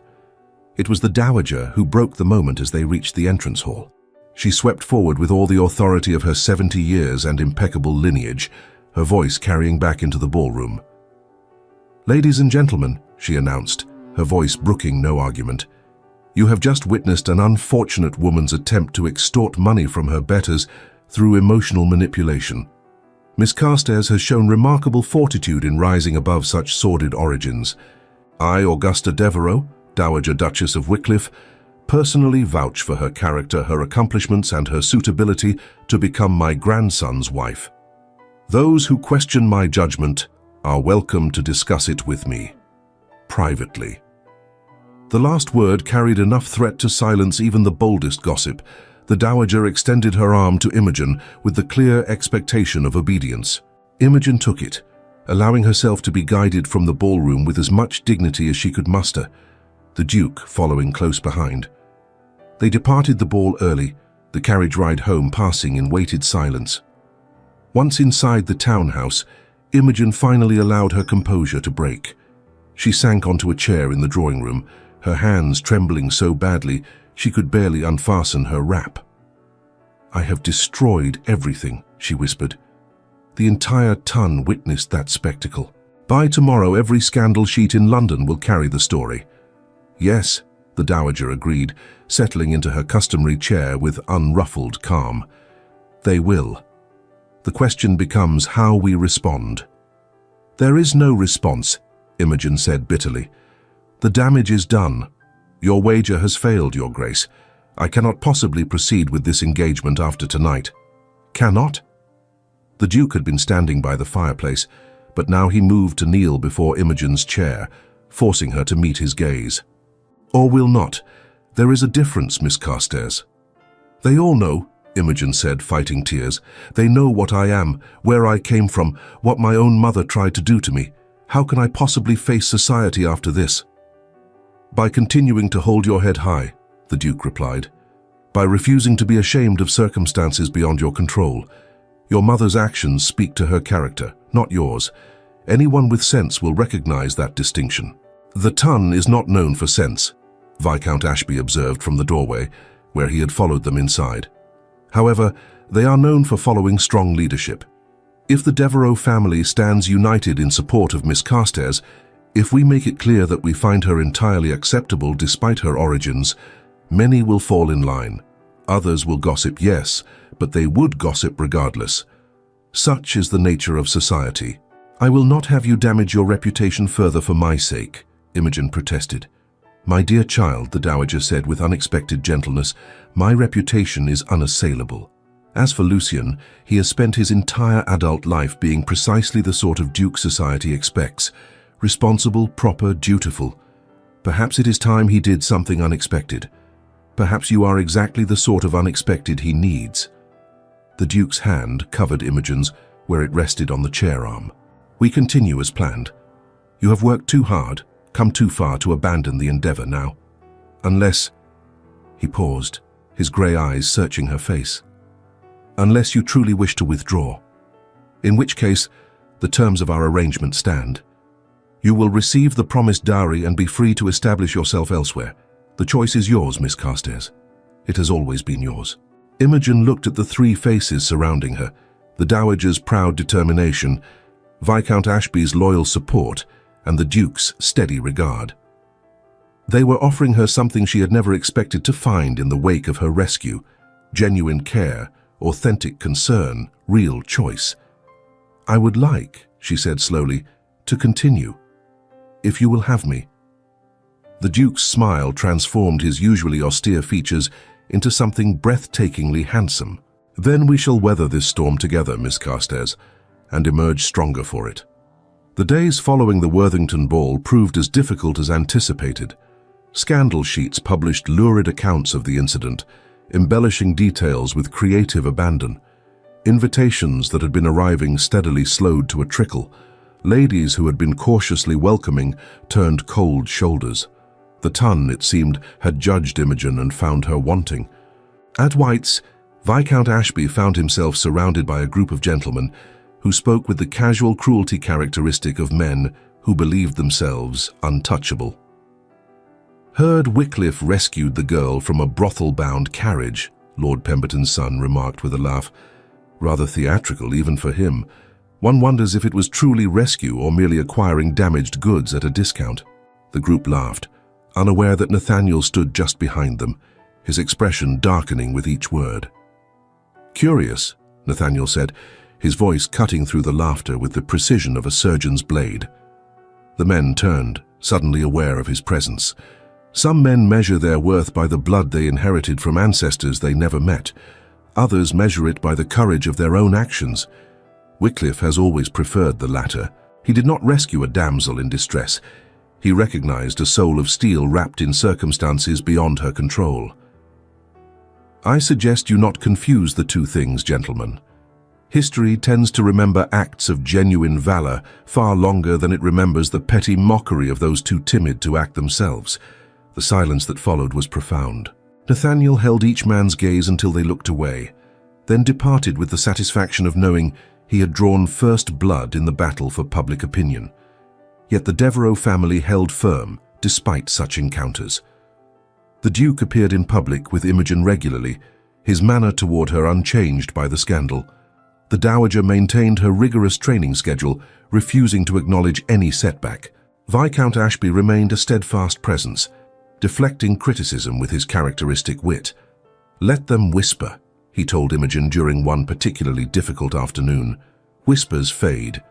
It was the dowager who broke the moment as they reached the entrance hall. She swept forward with all the authority of her 70 years and impeccable lineage, her voice carrying back into the ballroom. "Ladies and gentlemen," she announced, her voice brooking no argument, "you have just witnessed an unfortunate woman's attempt to extort money from her betters through emotional manipulation. Miss Carstairs has shown remarkable fortitude in rising above such sordid origins. I, Augusta Devereux, Dowager Duchess of Wycliffe, personally vouch for her character, her accomplishments, and her suitability to become my grandson's wife. Those who question my judgment are welcome to discuss it with me, privately." The last word carried enough threat to silence even the boldest gossip. The dowager extended her arm to Imogen with the clear expectation of obedience. Imogen took it, allowing herself to be guided from the ballroom with as much dignity as she could muster, the Duke following close behind. They departed the ball early, the carriage ride home passing in weighted silence. Once inside the townhouse, Imogen finally allowed her composure to break. She sank onto a chair in the drawing room, her hands trembling so badly she could barely unfasten her wrap. "I have destroyed everything," she whispered. The entire ton witnessed that spectacle. By tomorrow, every scandal sheet in London will carry the story. "Yes," the dowager agreed, settling into her customary chair with unruffled calm. "They will. The question becomes how we respond." "There is no response," Imogen said bitterly. "The damage is done. Your wager has failed, Your Grace. I cannot possibly proceed with this engagement after tonight." "Cannot?" The Duke had been standing by the fireplace, but now he moved to kneel before Imogen's chair, forcing her to meet his gaze. "Or will not. There is a difference, Miss Carstairs." "They all know," Imogen said, fighting tears. "They know what I am, where I came from, what my own mother tried to do to me. How can I possibly face society after this?" "By continuing to hold your head high," the Duke replied. "By refusing to be ashamed of circumstances beyond your control. Your mother's actions speak to her character, not yours. Anyone with sense will recognize that distinction." "The ton is not known for sense," Viscount Ashby observed from the doorway, where he had followed them inside. "However, they are known for following strong leadership. If the Devereux family stands united in support of Miss Carstairs, if we make it clear that we find her entirely acceptable despite her origins, many will fall in line. Others will gossip, yes, but they would gossip regardless. Such is the nature of society." "I will not have you damage your reputation further for my sake," Imogen protested. "My dear child," the dowager said with unexpected gentleness, "my reputation is unassailable. As for Lucien, he has spent his entire adult life being precisely the sort of Duke society expects. Responsible, proper, dutiful. Perhaps it is time he did something unexpected. Perhaps you are exactly the sort of unexpected he needs." The Duke's hand covered Imogen's where it rested on the chair arm. "We continue as planned. You have worked too hard, come too far to abandon the endeavor now. Unless—" He paused, his grey eyes searching her face. "Unless you truly wish to withdraw. In which case, the terms of our arrangement stand. You will receive the promised dowry and be free to establish yourself elsewhere. The choice is yours, Miss Carstairs. It has always been yours." Imogen looked at the three faces surrounding her, the dowager's proud determination, Viscount Ashby's loyal support, and the Duke's steady regard. They were offering her something she had never expected to find in the wake of her rescue: genuine care, authentic concern, real choice. "I would like," she said slowly, "to continue. If you will have me." The Duke's smile transformed his usually austere features into something breathtakingly handsome. "Then we shall weather this storm together, Miss Carstairs, and emerge stronger for it." The days following the Worthington ball proved as difficult as anticipated. Scandal sheets published lurid accounts of the incident, embellishing details with creative abandon. Invitations that had been arriving steadily slowed to a trickle. Ladies who had been cautiously welcoming turned cold shoulders. The ton, it seemed, had judged Imogen and found her wanting. At White's, Viscount Ashby found himself surrounded by a group of gentlemen who spoke with the casual cruelty characteristic of men who believed themselves untouchable. "Heard Wycliffe rescued the girl from a brothel-bound carriage," Lord Pemberton's son remarked with a laugh. "Rather theatrical, even for him. One wonders if it was truly rescue or merely acquiring damaged goods at a discount." The group laughed, unaware that Nathaniel stood just behind them, his expression darkening with each word. "Curious," Nathaniel said, his voice cutting through the laughter with the precision of a surgeon's blade. The men turned, suddenly aware of his presence. Some men measure their worth by the blood they inherited from ancestors they never met. Others measure it by the courage of their own actions. Wycliffe has always preferred the latter. He did not rescue a damsel in distress. He recognized a soul of steel wrapped in circumstances beyond her control. I suggest you not confuse the two things, gentlemen. History tends to remember acts of genuine valor far longer than it remembers the petty mockery of those too timid to act themselves. The silence that followed was profound. Nathaniel held each man's gaze until they looked away, then departed with the satisfaction of knowing he had drawn first blood in the battle for public opinion. Yet the Devereux family held firm, despite such encounters. The Duke appeared in public with Imogen regularly, his manner toward her unchanged by the scandal. The Dowager maintained her rigorous training schedule, refusing to acknowledge any setback. Viscount Ashby remained a steadfast presence, deflecting criticism with his characteristic wit. "Let them whisper," he told Imogen during one particularly difficult afternoon. "Whispers fade,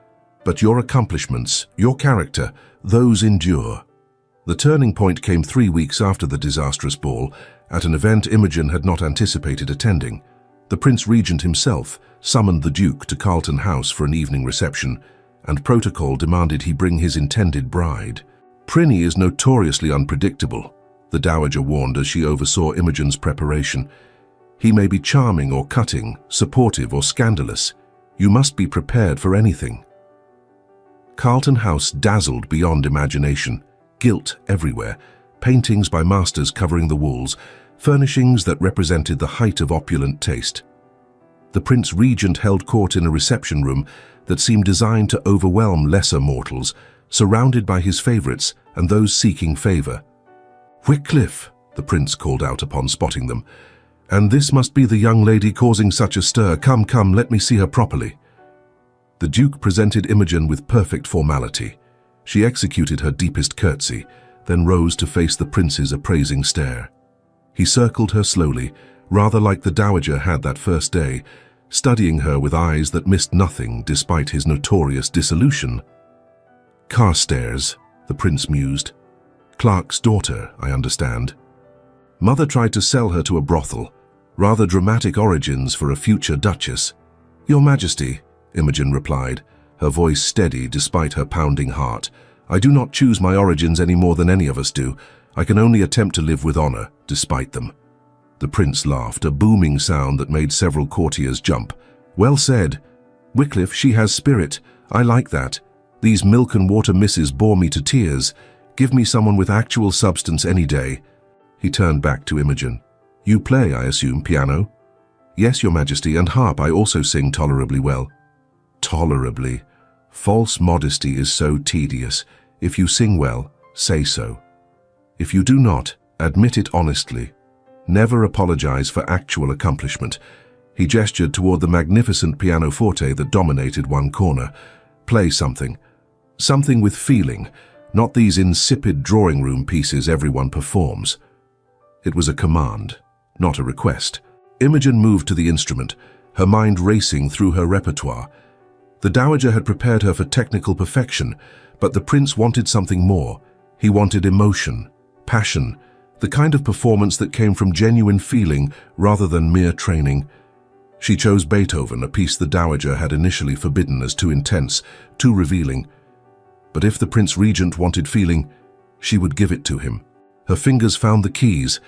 but your accomplishments, your character, those endure." The turning point came 3 weeks after the disastrous ball, at an event Imogen had not anticipated attending. The Prince Regent himself summoned the Duke to Carlton House for an evening reception, and protocol demanded he bring his intended bride. "Prinny is notoriously unpredictable," the Dowager warned as she oversaw Imogen's preparation. "He may be charming or cutting, supportive or scandalous. You must be prepared for anything." Carlton House dazzled beyond imagination. Gilt everywhere, paintings by masters covering the walls, furnishings that represented the height of opulent taste. The Prince Regent held court in a reception room that seemed designed to overwhelm lesser mortals, surrounded by his favorites and those seeking favor. "Wycliffe," the prince called out upon spotting them. "And this must be the young lady causing such a stir. Come, come, let me see her properly." The Duke presented Imogen with perfect formality. She executed her deepest curtsy, then rose to face the prince's appraising stare. He circled her slowly, rather like the Dowager had that first day, studying her with eyes that missed nothing despite his notorious dissolution. "Carstairs," the prince mused. "Clark's daughter, I understand. Mother tried to sell her to a brothel. Rather dramatic origins for a future duchess." "Your Majesty," Imogen replied, her voice steady despite her pounding heart. "I do not choose my origins any more than any of us do. I can only attempt to live with honor, despite them." The prince laughed, a booming sound that made several courtiers jump. "Well said. Wycliffe, she has spirit. I like that. These milk and water misses bore me to tears. Give me someone with actual substance any day." He turned back to Imogen. "You play, I assume, piano?" "Yes, Your Majesty, and harp I also sing tolerably well." "Tolerably. False modesty is so tedious. If you sing well, say so. If you do not, admit it honestly. Never apologize for actual accomplishment." He gestured toward the magnificent pianoforte that dominated one corner. "Play something. Something with feeling, not these insipid drawing room pieces everyone performs." It was a command, not a request. Imogen moved to the instrument, her mind racing through her repertoire. The Dowager had prepared her for technical perfection, but the prince wanted something more. He wanted emotion, passion, the kind of performance that came from genuine feeling rather than mere training. She chose Beethoven, a piece the Dowager had initially forbidden as too intense, too revealing. But if the Prince Regent wanted feeling, she would give it to him. Her fingers found the keys,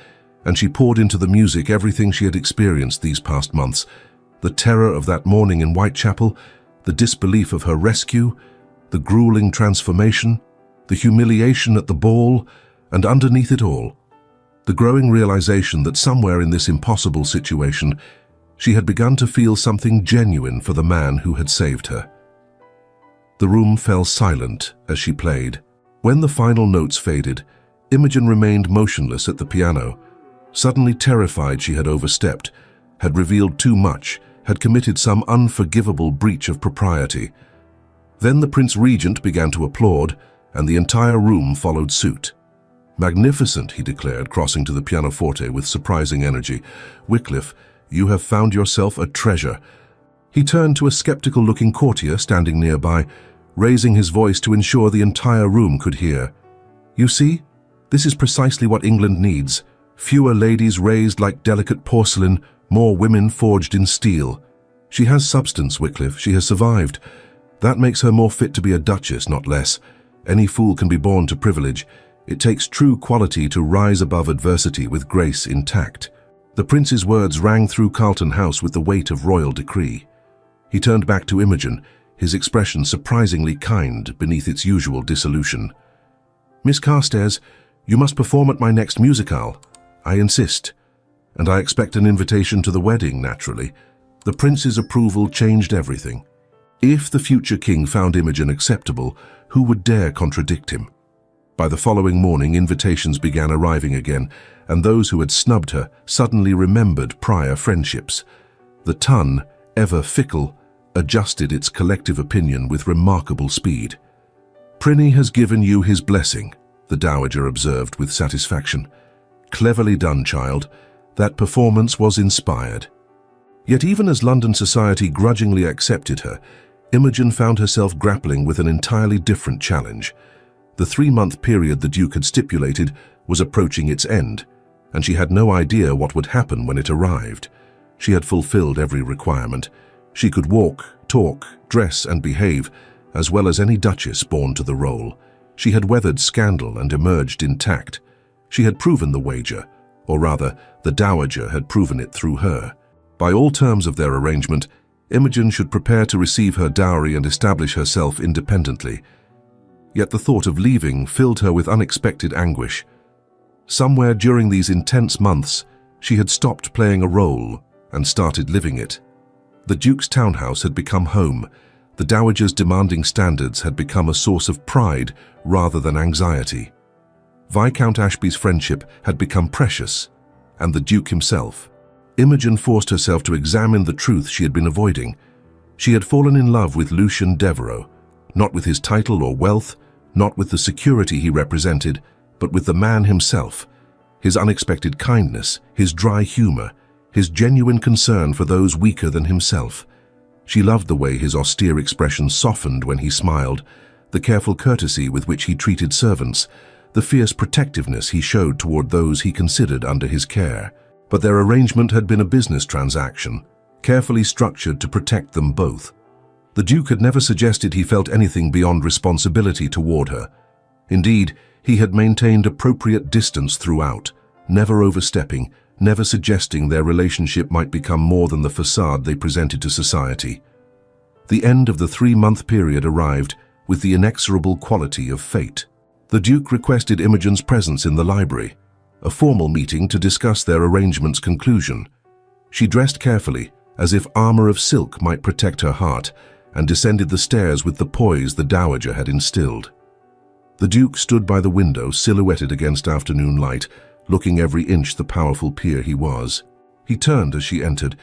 and she poured into the music everything she had experienced these past months. The terror of that morning in Whitechapel, the disbelief of her rescue, the grueling transformation, the humiliation at the ball, and underneath it all, the growing realization that somewhere in this impossible situation, she had begun to feel something genuine for the man who had saved her. The room fell silent as she played. When the final notes faded, Imogen remained motionless at the piano, suddenly terrified she had overstepped, had revealed too much, had committed some unforgivable breach of propriety. Then the Prince Regent began to applaud, and the entire room followed suit. "Magnificent," he declared, crossing to the pianoforte with surprising energy. "Wycliffe, you have found yourself a treasure." He turned to a skeptical-looking courtier standing nearby, raising his voice to ensure the entire room could hear. "You see, this is precisely what England needs. Fewer ladies raised like delicate porcelain, more women forged in steel. She has substance, Wycliffe. She has survived. That makes her more fit to be a duchess, not less. Any fool can be born to privilege. It takes true quality to rise above adversity with grace intact. The prince's words rang through Carlton House with the weight of royal decree. He turned back to Imogen, his expression surprisingly kind beneath its usual dissolution. "Miss Carstairs, you must perform at my next musicale. I insist. And I expect an invitation to the wedding, naturally." The prince's approval changed everything. If the future king found Imogen acceptable, who would dare contradict him? By the following morning, invitations began arriving again, and those who had snubbed her suddenly remembered prior friendships. The Tun, ever fickle, adjusted its collective opinion with remarkable speed. "Prinny has given you his blessing," the dowager observed with satisfaction. "Cleverly done, child. That performance was inspired." Yet even as London society grudgingly accepted her, Imogen found herself grappling with an entirely different challenge. The 3-month period the Duke had stipulated was approaching its end, and she had no idea what would happen when it arrived. She had fulfilled every requirement. She could walk, talk, dress and behave, as well as any duchess born to the role. She had weathered scandal and emerged intact. She had proven the wager, or rather, the dowager had proven it through her. By all terms of their arrangement, Imogen should prepare to receive her dowry and establish herself independently. Yet the thought of leaving filled her with unexpected anguish. Somewhere during these intense months, she had stopped playing a role and started living it. The Duke's townhouse had become home. The dowager's demanding standards had become a source of pride rather than anxiety. Viscount Ashby's friendship had become precious, and the Duke himself. Imogen forced herself to examine the truth she had been avoiding. She had fallen in love with Lucien Devereux, not with his title or wealth, not with the security he represented, but with the man himself, his unexpected kindness, his dry humor, his genuine concern for those weaker than himself. She loved the way his austere expression softened when he smiled, the careful courtesy with which he treated servants, the fierce protectiveness he showed toward those he considered under his care. But their arrangement had been a business transaction, carefully structured to protect them both. The Duke had never suggested he felt anything beyond responsibility toward her. Indeed, he had maintained appropriate distance throughout, never overstepping, never suggesting their relationship might become more than the facade they presented to society. The end of the 3-month period arrived with the inexorable quality of fate. The Duke requested Imogen's presence in the library, a formal meeting to discuss their arrangement's conclusion. She dressed carefully, as if armor of silk might protect her heart, and descended the stairs with the poise the dowager had instilled. The Duke stood by the window, silhouetted against afternoon light, looking every inch the powerful peer he was. He turned as she entered,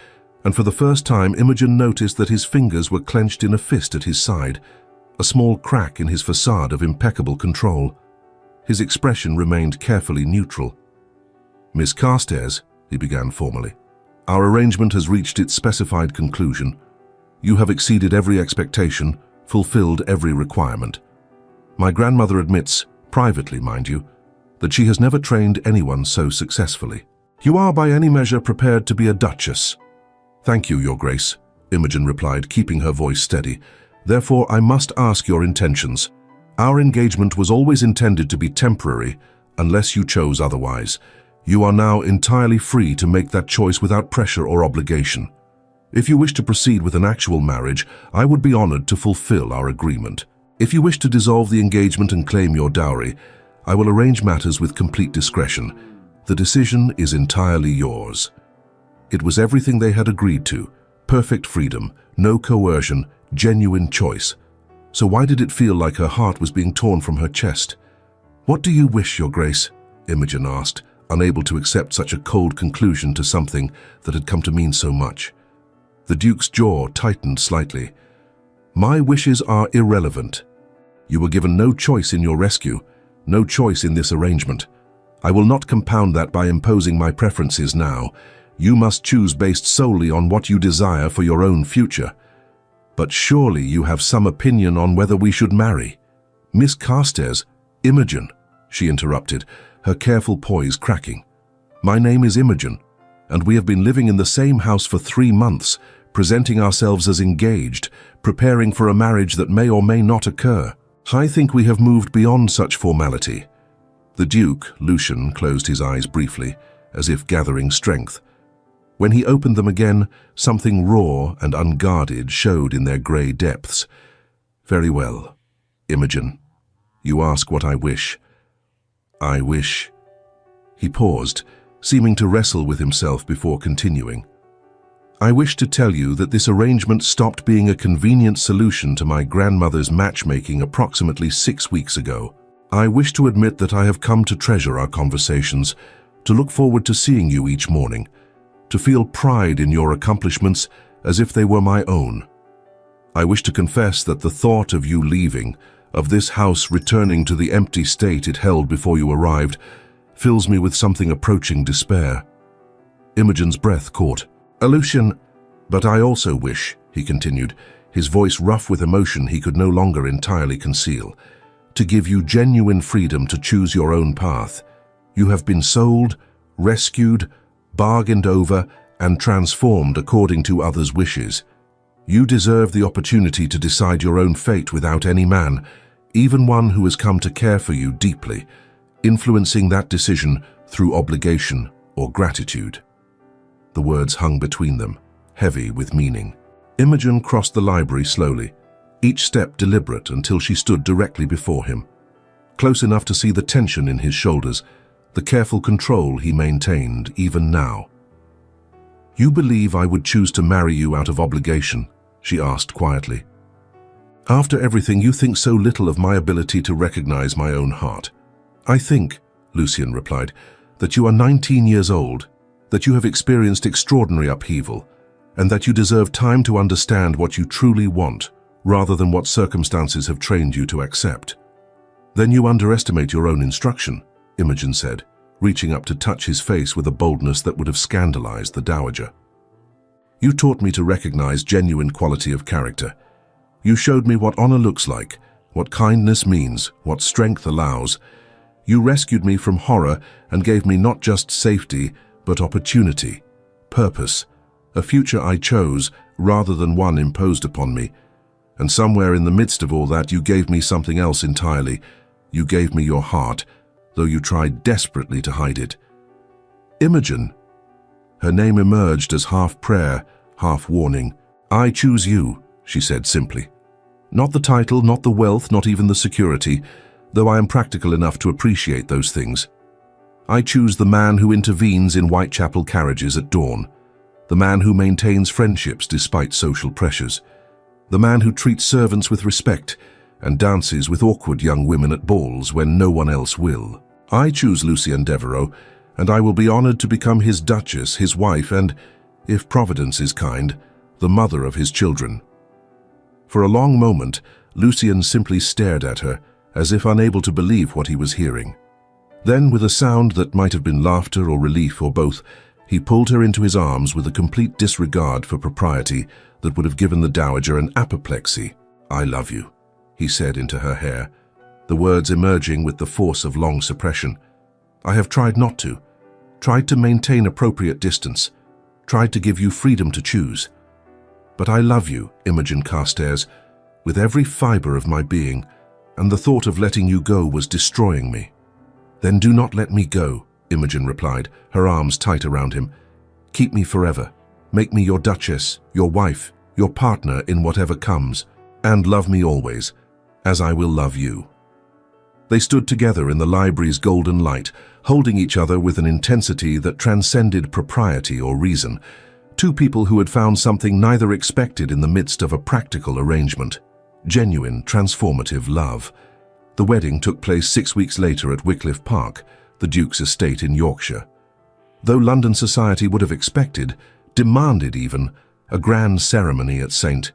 and for the first time Imogen noticed that his fingers were clenched in a fist at his side, a small crack in his facade of impeccable control. His expression remained carefully neutral. "Miss Carstairs," he began formally, "our arrangement has reached its specified conclusion. You have exceeded every expectation, fulfilled every requirement. My grandmother admits, privately mind you, that she has never trained anyone so successfully. You are by any measure prepared to be a duchess." "Thank you, Your Grace," Imogen replied, keeping her voice steady. "Therefore, I must ask your intentions. Our engagement was always intended to be temporary, unless you chose otherwise. You are now entirely free to make that choice without pressure or obligation. If you wish to proceed with an actual marriage, I would be honored to fulfill our agreement. If you wish to dissolve the engagement and claim your dowry, I will arrange matters with complete discretion. The decision is entirely yours." It was everything they had agreed to: perfect freedom, no coercion, genuine choice. So why did it feel like her heart was being torn from her chest? "What do you wish, Your Grace?" Imogen asked, unable to accept such a cold conclusion to something that had come to mean so much. The Duke's jaw tightened slightly. "My wishes are irrelevant. You were given no choice in your rescue, no choice in this arrangement. I will not compound that by imposing my preferences now. You must choose based solely on what you desire for your own future. But surely you have some opinion on whether we should marry." "Miss Carstairs, Imogen," she interrupted, her careful poise cracking. "My name is Imogen, and we have been living in the same house for 3 months, presenting ourselves as engaged, preparing for a marriage that may or may not occur. I think we have moved beyond such formality. The Duke, Lucian, closed his eyes briefly, as if gathering strength. When he opened them again, something raw and unguarded showed in their grey depths. Very well, Imogen. You ask what I wish. I wish... He paused, seeming to wrestle with himself before continuing. I wish to tell you that this arrangement stopped being a convenient solution to my grandmother's matchmaking approximately 6 weeks ago. I wish to admit that I have come to treasure our conversations, to look forward to seeing you each morning, to feel pride in your accomplishments as if they were my own. I wish to confess that the thought of you leaving, of this house returning to the empty state it held before you arrived, fills me with something approaching despair. Imogen's breath caught. Lucian, but I also wish, he continued, his voice rough with emotion he could no longer entirely conceal, to give you genuine freedom to choose your own path. You have been sold, rescued, bargained over, and transformed according to others' wishes. You deserve the opportunity to decide your own fate without any man, even one who has come to care for you deeply, influencing that decision through obligation or gratitude. The words hung between them, heavy with meaning. Imogen crossed the library slowly, each step deliberate until she stood directly before him, close enough to see the tension in his shoulders, the careful control he maintained even now. You believe I would choose to marry you out of obligation? She asked quietly. After everything, you think so little of my ability to recognize my own heart. I think, Lucian replied, that you are 19 years old, that you have experienced extraordinary upheaval, and that you deserve time to understand what you truly want, rather than what circumstances have trained you to accept. Then you underestimate your own instruction, Imogen said, reaching up to touch his face with a boldness that would have scandalized the dowager. You taught me to recognize genuine quality of character. You showed me what honor looks like, what kindness means, what strength allows. You rescued me from horror and gave me not just safety, but opportunity, purpose, a future I chose rather than one imposed upon me. And somewhere in the midst of all that, you gave me something else entirely. You gave me your heart, though you tried desperately to hide it. Imogen. Her name emerged as half prayer, half warning. I choose you, she said simply. Not the title, not the wealth, not even the security, though I am practical enough to appreciate those things. I choose the man who intervenes in Whitechapel carriages at dawn, the man who maintains friendships despite social pressures, the man who treats servants with respect and dances with awkward young women at balls when no one else will. I choose Lucien Devereux, and I will be honored to become his duchess, his wife, and, if Providence is kind, the mother of his children. For a long moment, Lucien simply stared at her, as if unable to believe what he was hearing. Then, with a sound that might have been laughter or relief or both, he pulled her into his arms with a complete disregard for propriety that would have given the dowager an apoplexy. I love you, he said into her hair, the words emerging with the force of long suppression. I have tried not to, tried to maintain appropriate distance, tried to give you freedom to choose. But I love you, Imogen Carstairs, with every fiber of my being, and the thought of letting you go was destroying me. Then do not let me go, Imogen replied, her arms tight around him. Keep me forever. Make me your duchess, your wife, your partner in whatever comes, and love me always, as I will love you. They stood together in the library's golden light, holding each other with an intensity that transcended propriety or reason, two people who had found something neither expected in the midst of a practical arrangement. Genuine, transformative love. The wedding took place 6 weeks later at Wycliffe Park, the Duke's estate in Yorkshire. Though London society would have expected, demanded even, a grand ceremony at St.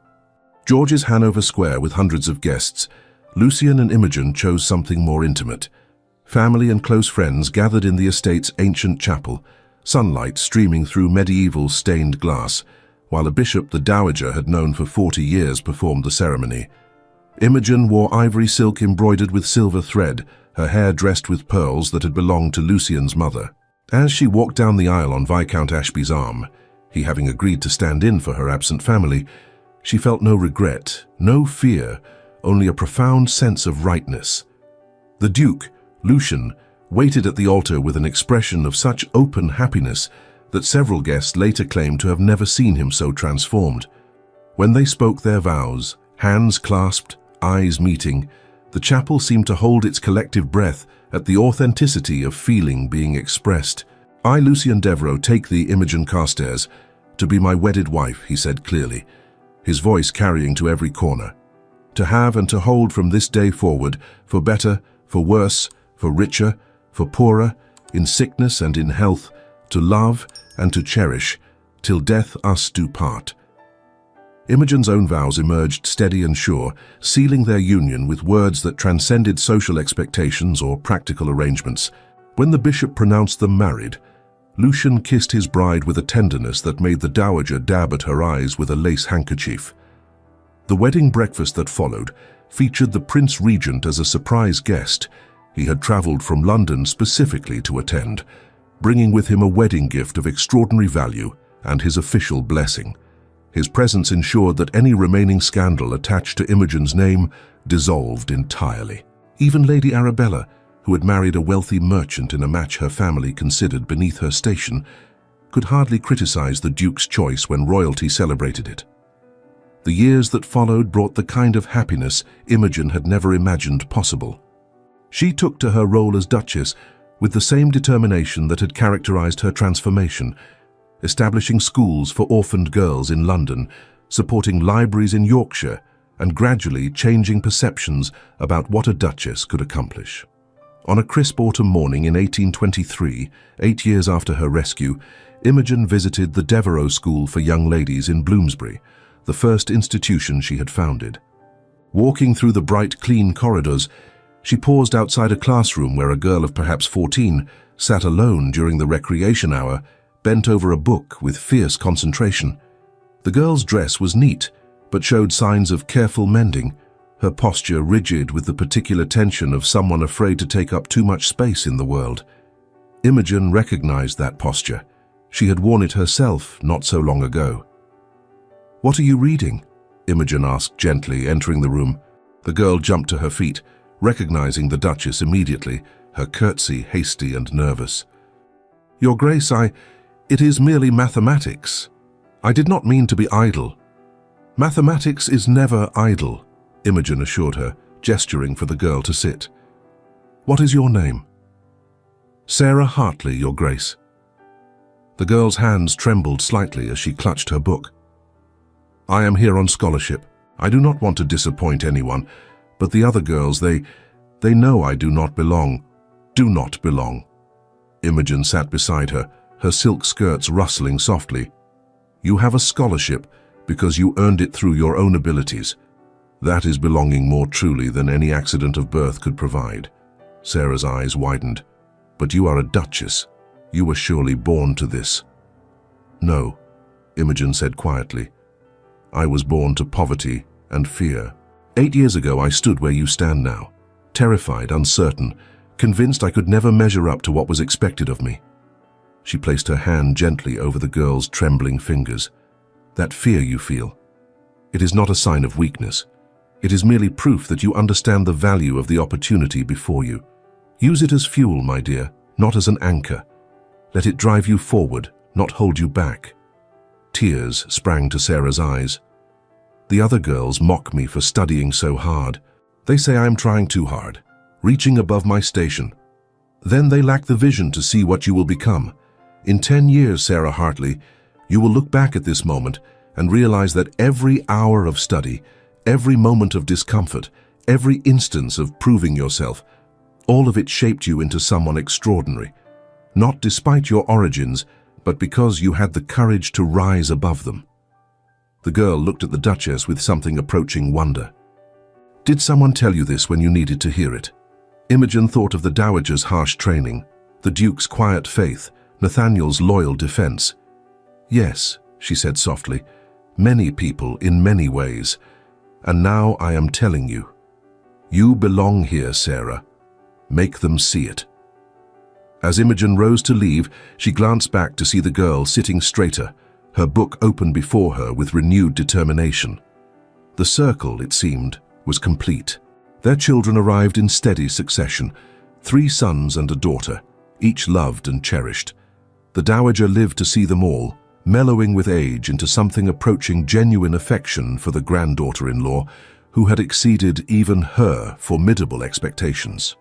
George's, Hanover Square with hundreds of guests, Lucien and Imogen chose something more intimate. Family and close friends gathered in the estate's ancient chapel, sunlight streaming through medieval stained glass, while a bishop the dowager had known for 40 years performed the ceremony. Imogen wore ivory silk embroidered with silver thread, her hair dressed with pearls that had belonged to Lucien's mother. As she walked down the aisle on Viscount Ashby's arm, he having agreed to stand in for her absent family, she felt no regret, no fear, only a profound sense of rightness. The Duke, Lucian, waited at the altar with an expression of such open happiness that several guests later claimed to have never seen him so transformed. When they spoke their vows, hands clasped, eyes meeting, the chapel seemed to hold its collective breath at the authenticity of feeling being expressed. "I, Lucien Devereux, take thee, Imogen Carstairs, to be my wedded wife," he said clearly, his voice carrying to every corner. "To have and to hold from this day forward, for better, for worse, for richer, for poorer, in sickness and in health, to love and to cherish, till death us do part." Imogen's own vows emerged steady and sure, sealing their union with words that transcended social expectations or practical arrangements. When the bishop pronounced them married, Lucian kissed his bride with a tenderness that made the dowager dab at her eyes with a lace handkerchief. The wedding breakfast that followed featured the Prince Regent as a surprise guest. He had travelled from London specifically to attend, bringing with him a wedding gift of extraordinary value and his official blessing. His presence ensured that any remaining scandal attached to Imogen's name dissolved entirely. Even Lady Arabella, who had married a wealthy merchant in a match her family considered beneath her station, could hardly criticize the Duke's choice when royalty celebrated it. The years that followed brought the kind of happiness Imogen had never imagined possible. She took to her role as Duchess with the same determination that had characterized her transformation, establishing schools for orphaned girls in London, supporting libraries in Yorkshire, and gradually changing perceptions about what a duchess could accomplish. On a crisp autumn morning in 1823, 8 years after her rescue, Imogen visited the Devereux School for Young Ladies in Bloomsbury, the first institution she had founded. Walking through the bright, clean corridors, she paused outside a classroom where a girl of perhaps 14 sat alone during the recreation hour, bent over a book with fierce concentration. The girl's dress was neat, but showed signs of careful mending, her posture rigid with the particular tension of someone afraid to take up too much space in the world. Imogen recognized that posture. She had worn it herself not so long ago. "What are you reading?" Imogen asked gently, entering the room. The girl jumped to her feet, recognizing the Duchess immediately, her curtsy hasty and nervous. "Your Grace, it is merely mathematics. I did not mean to be idle." "Mathematics is never idle," Imogen assured her, gesturing for the girl to sit. "What is your name?" "Sarah Hartley, Your Grace." The girl's hands trembled slightly as she clutched her book. "I am here on scholarship. I do not want to disappoint anyone, but the other girls, they know I do not belong. Do not belong." Imogen sat beside her, her silk skirts rustling softly. "You have a scholarship because you earned it through your own abilities. That is belonging more truly than any accident of birth could provide." Sarah's eyes widened. "But you are a duchess. You were surely born to this." "No," Imogen said quietly. "I was born to poverty and fear. 8 years ago I stood where you stand now, terrified, uncertain, convinced I could never measure up to what was expected of me." She placed her hand gently over the girl's trembling fingers. "That fear you feel, it is not a sign of weakness. It is merely proof that you understand the value of the opportunity before you. Use it as fuel, my dear, not as an anchor. Let it drive you forward, not hold you back." Tears sprang to Sarah's eyes. "The other girls mock me for studying so hard. They say I am trying too hard, reaching above my station. Then they lack the vision to see what you will become. In 10 years, Sarah Hartley, you will look back at this moment and realize that every hour of study, every moment of discomfort, every instance of proving yourself, all of it shaped you into someone extraordinary, not despite your origins, but because you had the courage to rise above them." The girl looked at the Duchess with something approaching wonder. "Did someone tell you this when you needed to hear it?" Imogen thought of the Dowager's harsh training, the Duke's quiet faith, Nathaniel's loyal defense. "Yes," she said softly, "many people in many ways. And now I am telling you. You belong here, Sarah. Make them see it." As Imogen rose to leave, she glanced back to see the girl sitting straighter, her book open before her with renewed determination. The circle, it seemed, was complete. Their children arrived in steady succession, 3 sons and a daughter, each loved and cherished. The dowager lived to see them all, mellowing with age into something approaching genuine affection for the granddaughter-in-law, who had exceeded even her formidable expectations.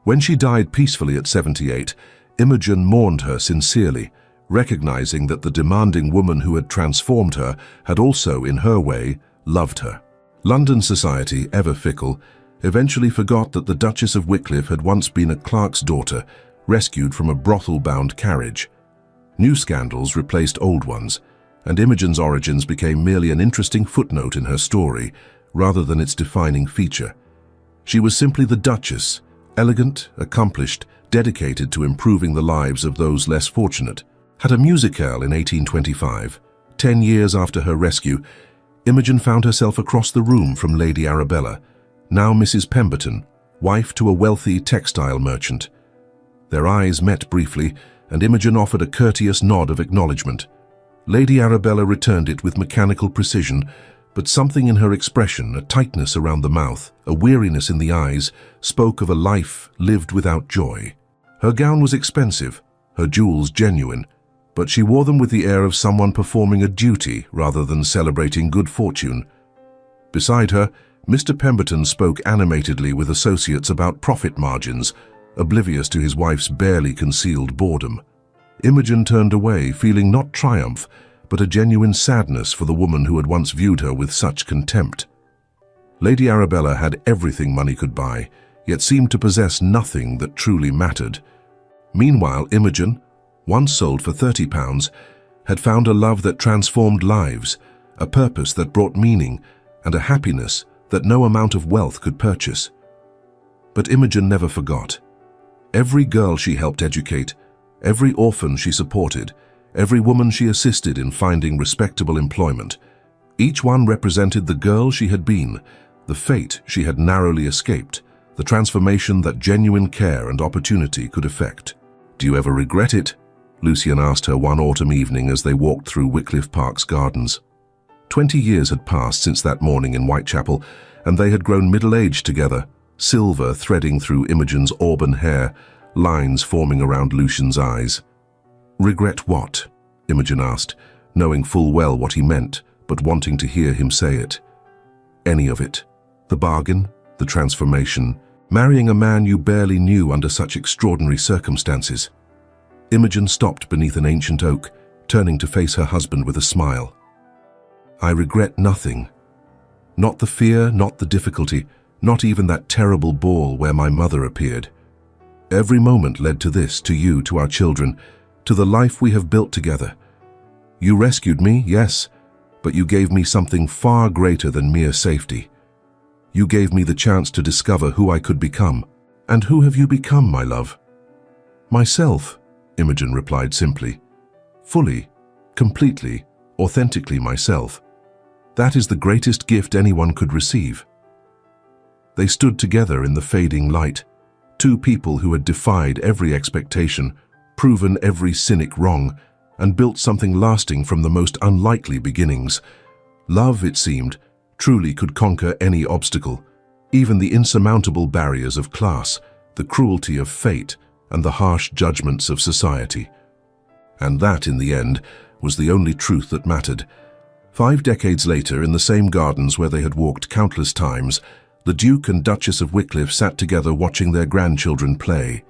When she died peacefully at 78, Imogen mourned her sincerely, recognizing that the demanding woman who had transformed her had also, in her way, loved her. London society, ever fickle, eventually forgot that the Duchess of Wycliffe had once been a clerk's daughter, rescued from a brothel-bound carriage. New scandals replaced old ones, and Imogen's origins became merely an interesting footnote in her story, rather than its defining feature. She was simply the Duchess, elegant, accomplished, dedicated to improving the lives of those less fortunate. At a musicale in 1825, 10 years after her rescue, Imogen found herself across the room from Lady Arabella, now Mrs. Pemberton, wife to a wealthy textile merchant. Their eyes met briefly, and Imogen offered a courteous nod of acknowledgement. Lady Arabella returned it with mechanical precision, but something in her expression, a tightness around the mouth, a weariness in the eyes, spoke of a life lived without joy. Her gown was expensive, her jewels genuine, but she wore them with the air of someone performing a duty rather than celebrating good fortune. Beside her, Mr. Pemberton spoke animatedly with associates about profit margins, oblivious to his wife's barely concealed boredom. Imogen turned away, feeling not triumph, but a genuine sadness for the woman who had once viewed her with such contempt. Lady Arabella had everything money could buy, yet seemed to possess nothing that truly mattered. Meanwhile, Imogen, once sold for £30, had found a love that transformed lives, a purpose that brought meaning, and a happiness that no amount of wealth could purchase. But Imogen never forgot. Every girl she helped educate, every orphan she supported, every woman she assisted in finding respectable employment, each one represented the girl she had been, the fate she had narrowly escaped, the transformation that genuine care and opportunity could effect. "Do you ever regret it?" Lucian asked her one autumn evening as they walked through Wycliffe Park's gardens. 20 years had passed since that morning in Whitechapel, and they had grown middle-aged together, silver threading through Imogen's auburn hair, lines forming around Lucian's eyes. "Regret what?" Imogen asked, knowing full well what he meant, but wanting to hear him say it. "Any of it. The bargain, the transformation, marrying a man you barely knew under such extraordinary circumstances." Imogen stopped beneath an ancient oak, turning to face her husband with a smile. "I regret nothing. Not the fear, not the difficulty, not even that terrible ball where my mother appeared. Every moment led to this, to you, to our children, to the life we have built together. You rescued me, yes, but you gave me something far greater than mere safety. You gave me the chance to discover who I could become." "And who have you become, my love?" "Myself," Imogen replied simply. "Fully, completely, authentically myself. That is the greatest gift anyone could receive." They stood together in the fading light, two people who had defied every expectation, proven every cynic wrong, and built something lasting from the most unlikely beginnings. Love, it seemed, truly could conquer any obstacle, even the insurmountable barriers of class, the cruelty of fate, and the harsh judgments of society. And that, in the end, was the only truth that mattered. 5 decades later, in the same gardens where they had walked countless times, the Duke and Duchess of Wycliffe sat together watching their grandchildren play.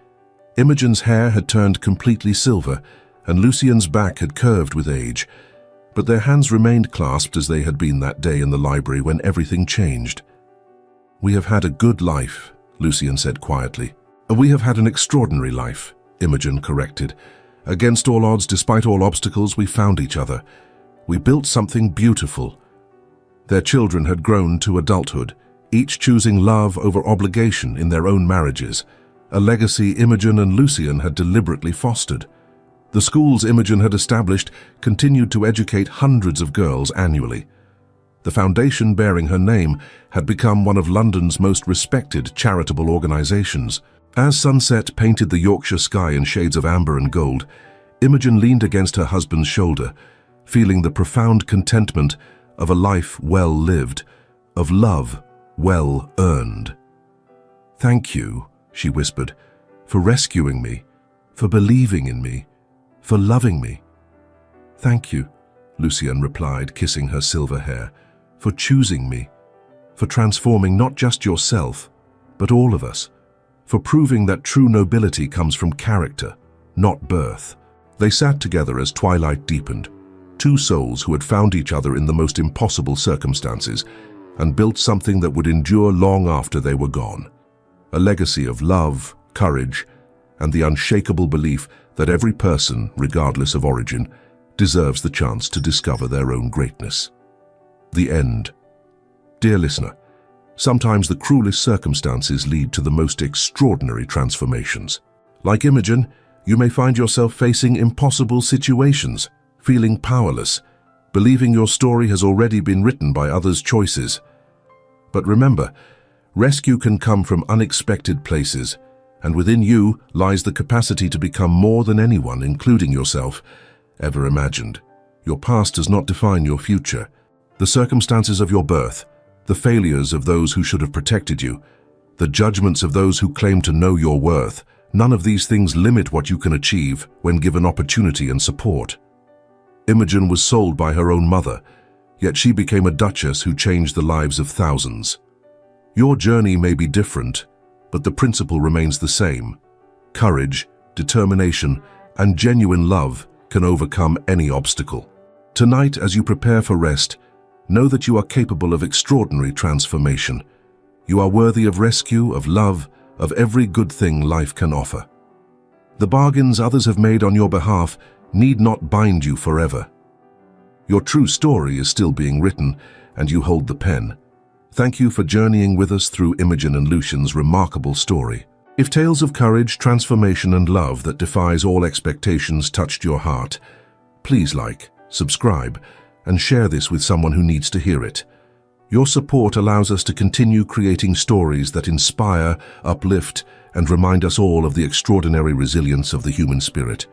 Imogen's hair had turned completely silver, and Lucian's back had curved with age, but their hands remained clasped as they had been that day in the library when everything changed. "We have had a good life," Lucian said quietly. "We have had an extraordinary life," Imogen corrected. "Against all odds, despite all obstacles, we found each other. We built something beautiful." Their children had grown to adulthood, each choosing love over obligation in their own marriages, a legacy Imogen and Lucian had deliberately fostered. The schools Imogen had established continued to educate hundreds of girls annually. The foundation bearing her name had become one of London's most respected charitable organizations. As sunset painted the Yorkshire sky in shades of amber and gold, Imogen leaned against her husband's shoulder, feeling the profound contentment of a life well lived, of love well earned. "Thank you," she whispered, "for rescuing me, for believing in me, for loving me." "Thank you," Lucienne replied, kissing her silver hair, "for choosing me, for transforming not just yourself, but all of us, for proving that true nobility comes from character, not birth." They sat together as twilight deepened, two souls who had found each other in the most impossible circumstances and built something that would endure long after they were gone. A legacy of love, courage, and the unshakable belief that every person, regardless of origin, deserves the chance to discover their own greatness. The end. Dear listener, sometimes the cruelest circumstances lead to the most extraordinary transformations. Like Imogen, you may find yourself facing impossible situations, feeling powerless, believing your story has already been written by others' choices. But remember, rescue can come from unexpected places, and within you lies the capacity to become more than anyone, including yourself, ever imagined. Your past does not define your future. The circumstances of your birth, the failures of those who should have protected you, the judgments of those who claim to know your worth, none of these things limit what you can achieve when given opportunity and support. Imogen was sold by her own mother, yet she became a duchess who changed the lives of thousands. Your journey may be different, but the principle remains the same. Courage, determination, and genuine love can overcome any obstacle. Tonight, as you prepare for rest, know that you are capable of extraordinary transformation. You are worthy of rescue, of love, of every good thing life can offer. The bargains others have made on your behalf need not bind you forever. Your true story is still being written, and you hold the pen. Thank you for journeying with us through Imogen and Lucien's remarkable story. If tales of courage, transformation, and love that defies all expectations touched your heart, please like, subscribe, and share this with someone who needs to hear it. Your support allows us to continue creating stories that inspire, uplift, and remind us all of the extraordinary resilience of the human spirit.